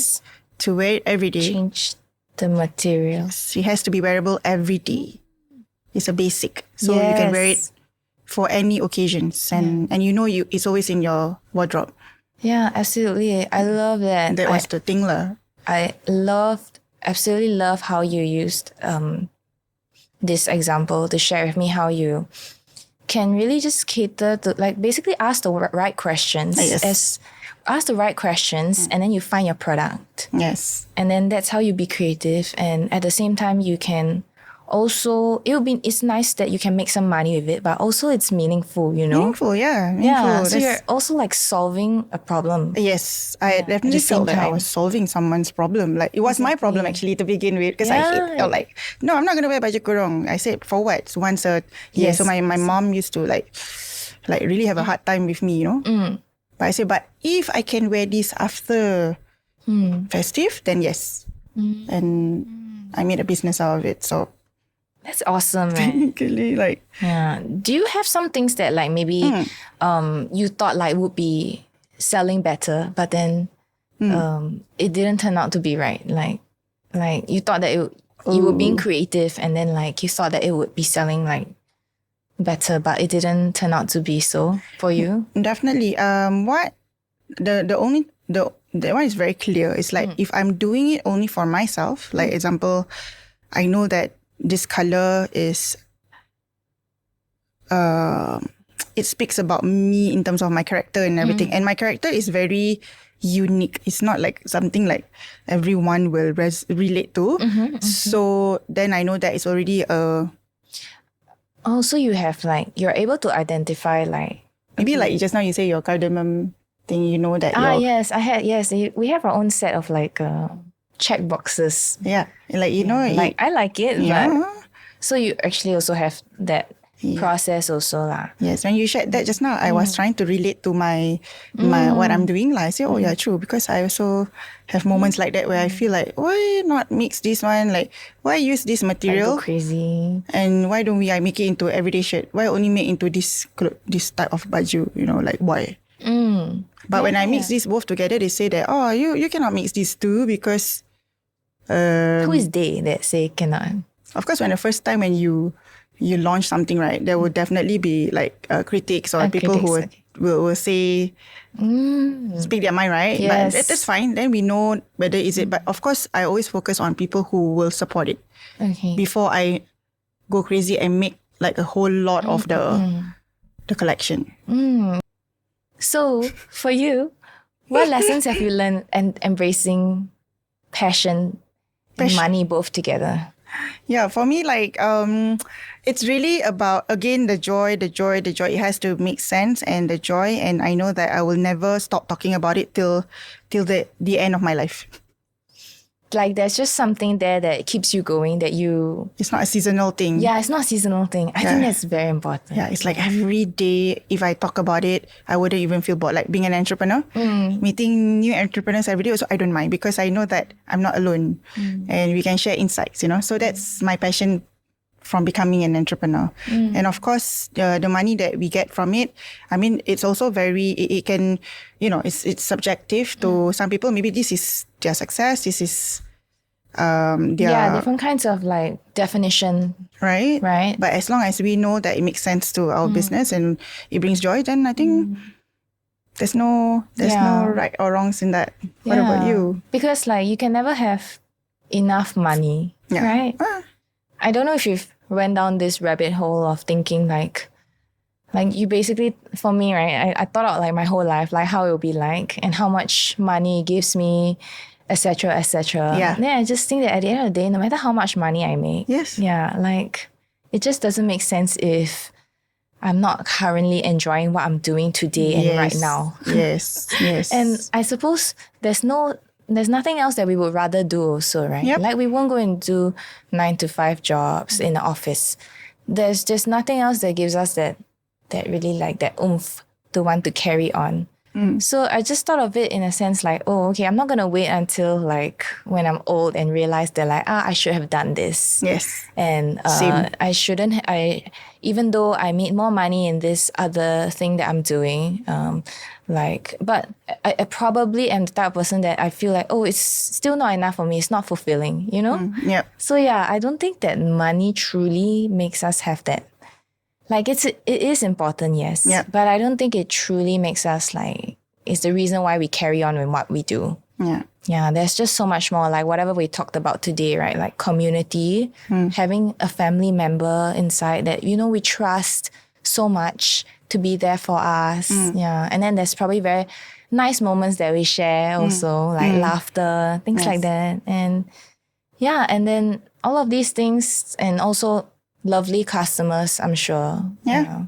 to wear it every day, change the materials. It has to be wearable every day. It's a basic, so you can wear it for any occasions, and it's always in your wardrobe. Yeah, absolutely. I love that. That was the thing lah. I absolutely love how you used this example to share with me how you can really just cater to, like, basically ask the right questions. Ask the right questions, and then you find your product. Yes. And then that's how you be creative. And at the same time, you can also, it's nice that you can make some money with it, but also it's meaningful, Meaningful. Yeah. So you're also like solving a problem. Yes. I definitely felt that I was solving someone's problem. Like, it was my problem actually to begin with, because I felt like, no, I'm not going to wear baju kurung. I said, for what? So once a year. So my mom used to like really have a hard time with me, But I said, but if I can wear this after festive, then yes. And I made a business out of it. So that's awesome, man. Technically, like, do you have some things that like maybe you thought like would be selling better, but then it didn't turn out to be right? Like you thought that you were being creative, and then like you thought that it would be selling like better, but it didn't turn out to be so for you? Definitely. What the one is very clear. It's like, if I'm doing it only for myself, like example, I know that this color is it speaks about me in terms of my character and everything, and my character is very unique. It's not like something like everyone will relate to. So then I know that it's already a so you have like, you're able to identify like, maybe like just now you say your cardamom thing, that yes, we have our own set of like check boxes. Yeah, like like I like it, yeah. but so you actually also have that process also lah. Yes, when you shared that just now, I was trying to relate to my what I'm doing lah. I say, oh yeah, true, because I also have moments like that where I feel like, why not mix this one? Like, why use this material? I go crazy. And why don't I make it into everyday shirt? Why only make into this type of baju? Like, why? But when I mix these both together, they say that, oh, you cannot mix these two because who is they that say cannot? Of course, when the first time when you launch something, right, there will definitely be like critics or people who will say, speak their mind, right? Yes. But that's fine. Then we know whether is it. But of course, I always focus on people who will support it before I go crazy and make like a whole lot of the collection. So for you, what lessons have you learned and embracing passion and money both together? Yeah, for me, like, it's really about, again, the joy. It has to make sense, and the joy. And I know that I will never stop talking about it till the end of my life. Like, there's just something there that keeps you going, that you... It's not a seasonal thing. Yeah, it's not a seasonal thing. I think that's very important. Yeah, it's like every day, if I talk about it, I wouldn't even feel bored. Like being an entrepreneur, meeting new entrepreneurs every day, also I don't mind, because I know that I'm not alone and we can share insights, So that's my passion from becoming an entrepreneur. And of course, the money that we get from it, I mean, it's also very, it can, it's subjective to some people. Maybe this is their success. This is different kinds of like definition. Right. But as long as we know that it makes sense to our business and it brings joy, then I think there's no right or wrongs in that. What about you? Because like, you can never have enough money, right? I don't know if you've went down this rabbit hole of thinking like you basically, for me, right, I thought out like my whole life, like how it would be like and how much money it gives me etc., etc. Yeah. Then I just think that at the end of the day, no matter how much money I make, Yes. yeah, like it just doesn't make sense if I'm not currently enjoying what I'm doing today and right now. Yes. Yes. And I suppose there's nothing else that we would rather do also, right? Yep. Like we won't go and do 9 to 5 jobs in the office. There's just nothing else that gives us that really like that oomph to want to carry on. So I just thought of it in a sense like, oh, okay, I'm not gonna wait until like when I'm old and realize that like, I should have done this. Yes. And Same. I shouldn't. Even though I made more money in this other thing that I'm doing, but I probably am the type of person that I feel like, oh, it's still not enough for me. It's not fulfilling, you know. Yep. So yeah, I don't think that money truly makes us have that. Like it is important, yes. Yeah. But I don't think it truly makes us like, it's the reason why we carry on with what we do. Yeah. Yeah, there's just so much more, like whatever we talked about today, right? Like community, having a family member inside that, you know, we trust so much to be there for us. Yeah. And then there's probably very nice moments that we share also, like laughter, things like that. And yeah, and then all of these things and also lovely customers, I'm sure. Yeah.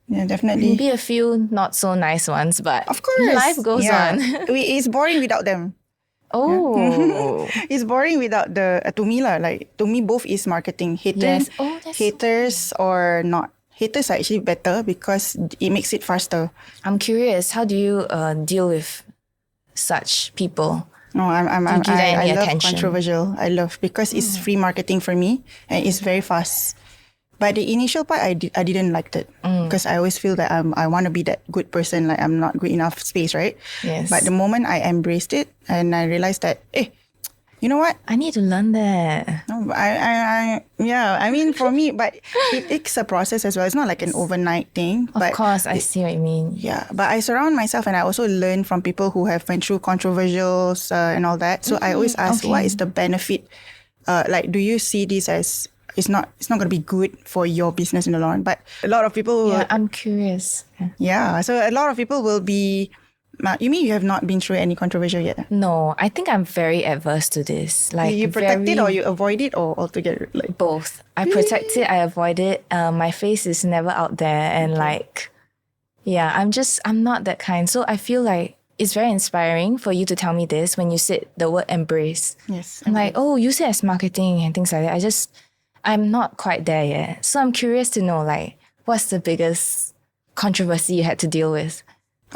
Yeah, definitely. Maybe a few not so nice ones, but Of course. life goes on. It's boring without them. Oh. It's boring without the to me lah. Like to me, both is marketing. Yes. Oh, that's Haters or not. Haters are actually better because it makes it faster. I'm curious, how do you deal with such people? No, you give that I any love attention? controversial. I love because it's free marketing for me and it's very fast. But the initial part, I didn't like it because I always feel that I want to be that good person. Like I'm not good enough space, right? Yes. But the moment I embraced it and I realized that, you know what? I need to learn that. No, I mean, for me, but it's a process as well. It's not like an overnight thing. Of course, I see what you mean. Yeah, but I surround myself and I also learn from people who have went through controversials and all that. So I always ask, what is the benefit? Like, do you see this as it's not going to be good for your business in the long run? But a lot of people Yeah, I'm curious. yeah, so a lot of people will be. You mean you have not been through any controversial yet? No, I think I'm very adverse to this. Like You protect it very- or you avoid it or altogether? Like both. I protect it, I avoid it. My face is never out there. And like, yeah, I'm not that kind. So I feel like it's very inspiring for you to tell me this when you said the word embrace. yes, I'm like, oh, use it as marketing and things like that. I'm not quite there yet. So I'm curious to know like, what's the biggest controversy you had to deal with?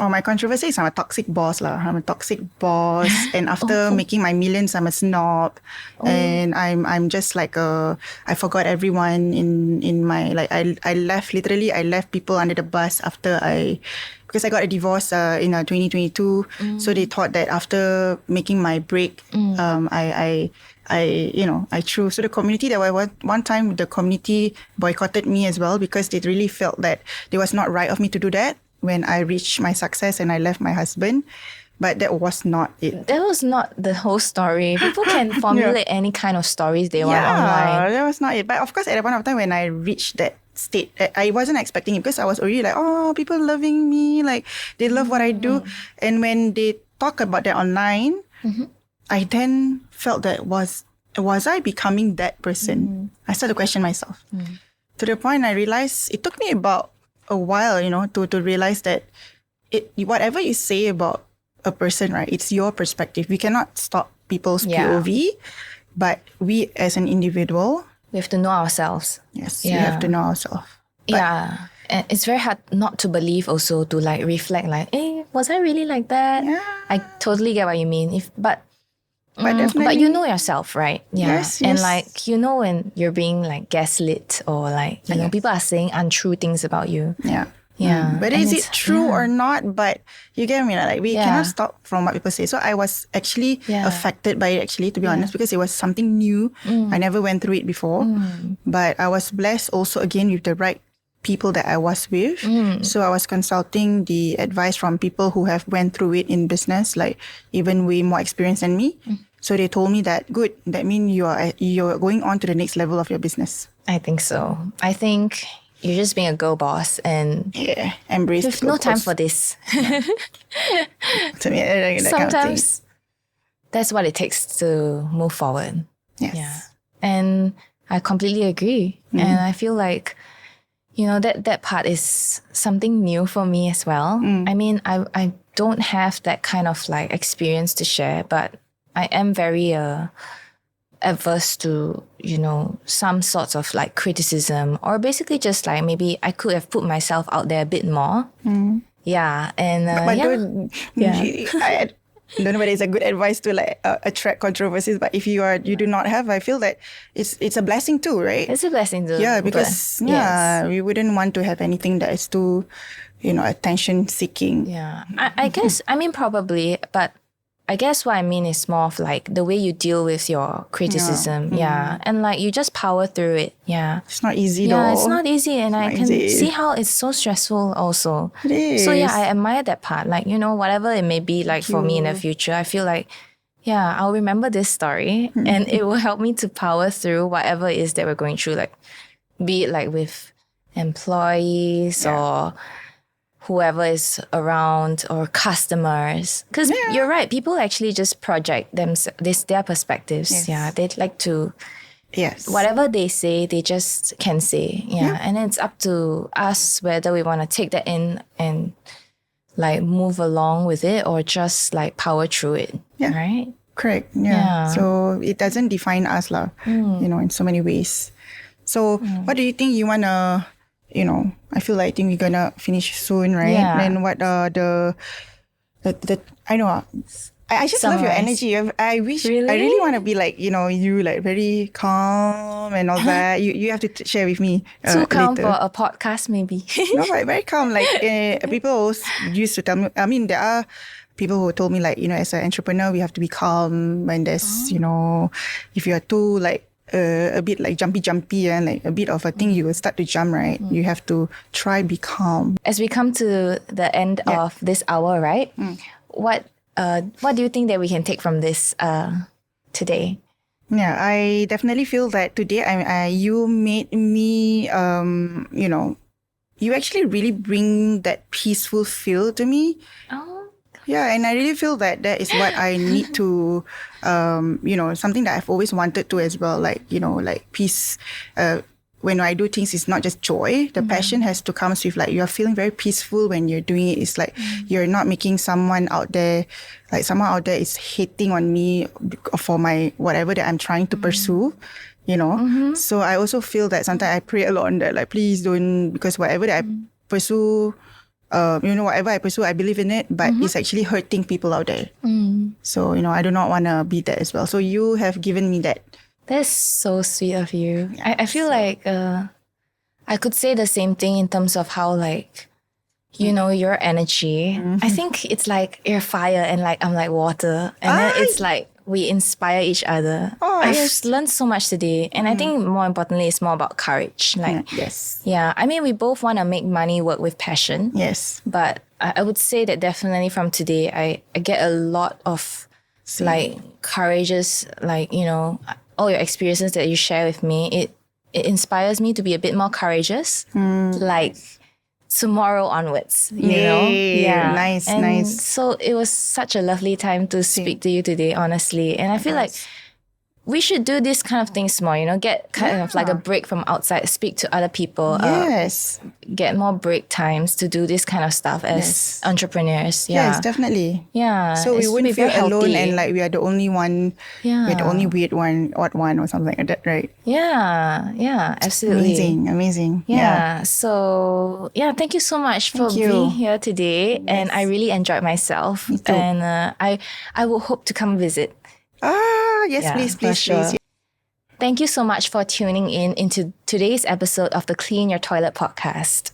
Oh, my controversy is I'm a toxic boss lah. I'm a toxic boss, and after making my millions, I'm a snob, and I'm just like I forgot everyone in my like I left people under the bus because I got a divorce in 2022. So they thought that after making my break, I threw. So the community that one time the community boycotted me as well because they really felt that it was not right of me to do that when I reached my success and I left my husband. But that was not it. That was not the whole story. People can formulate any kind of stories they want online. That was not it. But of course, at the point of time when I reached that state, I wasn't expecting it because I was already like, oh, people loving me, like they love what I do. And when they talk about that online, I then felt that was I becoming that person? I started to question myself. To the point I realized it took me about a while, to realize that whatever you say about a person, right, it's your perspective. We cannot stop people's POV, but we as an individual, we have to know ourselves. Yes, we have to know ourselves. Yeah. And it's very hard not to believe also, to like reflect like, hey, was I really like that? Yeah. I totally get what you mean. But definitely, you know yourself, right? Yeah. Yes, And yes. like, you know when you're being like gaslit or like, you know, people are saying untrue things about you. Yeah. Yeah. But And is it it's- true or not? But you get me, like we cannot stop from what people say. So I was actually affected by it, actually, to be honest, because it was something new. I never went through it before. But I was blessed also again with the right people that I was with. So I was consulting the advice from people who have went through it in business, like even way more experienced than me. So they told me that good, that means you're going on to the next level of your business. I think so. I think you're just being a girl boss and Yeah, embrace. there's no time for this. to me. That kind of thing. Sometimes that's what it takes to move forward. Yes. Yeah. And I completely agree. And I feel like, you know, that part is something new for me as well. I mean, I don't have that kind of like experience to share, but I am very adverse to, you know, some sorts of like criticism, or basically just like maybe I could have put myself out there a bit more. Yeah. And But yeah. I don't know whether it's a good advice to like attract controversies, but if you do not have, I feel that it's a blessing too, right? It's a blessing to Yeah, because we wouldn't want to have anything that is too, you know, attention seeking. Yeah. I guess, I mean, probably, but I guess what I mean is more of like the way you deal with your criticism. Yeah. And like you just power through it. Yeah. It's not easy though. Yeah, it's not easy. And I not can easy. see how it's so stressful also. It is. So yeah, I admire that part. Like, you know, whatever it may be like for me in the future, I feel like, yeah, I'll remember this story and it will help me to power through whatever it is that we're going through. Like, be it like with employees or whoever is around or customers. Because you're right, people actually just project their perspectives. Yes. Yeah, they'd like to, Yes. whatever they say, they just can say. Yeah. And it's up to us whether we want to take that in and like move along with it or just like power through it. Yeah. Right? Correct. Yeah. So it doesn't define us, lah. You know, in so many ways. So what do you think you wanna? You know, I think we're gonna finish soon, right? Yeah. Then what the I know. I just love your Summarize. energy. I wish Really? I really want to be like, you know, you like very calm and all that. You have to share with me. Too calm later. for a podcast, maybe. No, right, very calm. Like people always used to tell me. I mean, there are people who told me like, you know, as an entrepreneur, we have to be calm when there's, you know, if you are too like a bit like jumpy and like a bit of a thing, you will start to jump, right? You have to try be calm. As we come to the end of this hour, right? What do you think that we can take from this today? Yeah, I definitely feel that today you made me, you know, you actually really bring that peaceful feel to me. Oh. Yeah, and I really feel that is what I need to, you know, something that I've always wanted to as well. Like, you know, like peace. When I do things, it's not just joy. The passion has to come with like, you're feeling very peaceful when you're doing it. It's like, you're not making someone out there is hating on me for my, whatever that I'm trying to pursue. You know? So I also feel that sometimes I pray a lot on that. Like, please don't, because whatever that I pursue, you know, whatever I pursue, I believe in it, but it's actually hurting people out there. So, you know, I do not want to be that as well. So you have given me that. That's so sweet of you. I feel like I could say the same thing in terms of how like, you know, your energy. I think it's like you're fire and like I'm like water. And then it's like we inspire each other. I've learned so much today. And I think more importantly, it's more about courage. Like, yeah, I mean, we both want to make money work with passion. Yes. But I would say that definitely from today, I get a lot of like courageous, like, you know, all your experiences that you share with me. It inspires me to be a bit more courageous. Like tomorrow onwards, you know? Yeah. Nice. So it was such a lovely time to speak to you today, honestly. And I feel like we should do this kind of things more, you know, get kind of like a break from outside, speak to other people. Get more break times to do this kind of stuff as entrepreneurs. Yes, definitely. Yeah. So we wouldn't feel alone and like we are the only one, we're the only weird one, odd one or something like that, right? Yeah, absolutely. Amazing. Yeah. So yeah, thank you so much for being here today. Yes. And I really enjoyed myself. Me too. And I will hope to come visit. Yes, please. Sure. Thank you so much for tuning in into today's episode of the Clean Your Toilet podcast.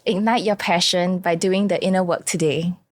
Ignite your passion by doing the inner work today.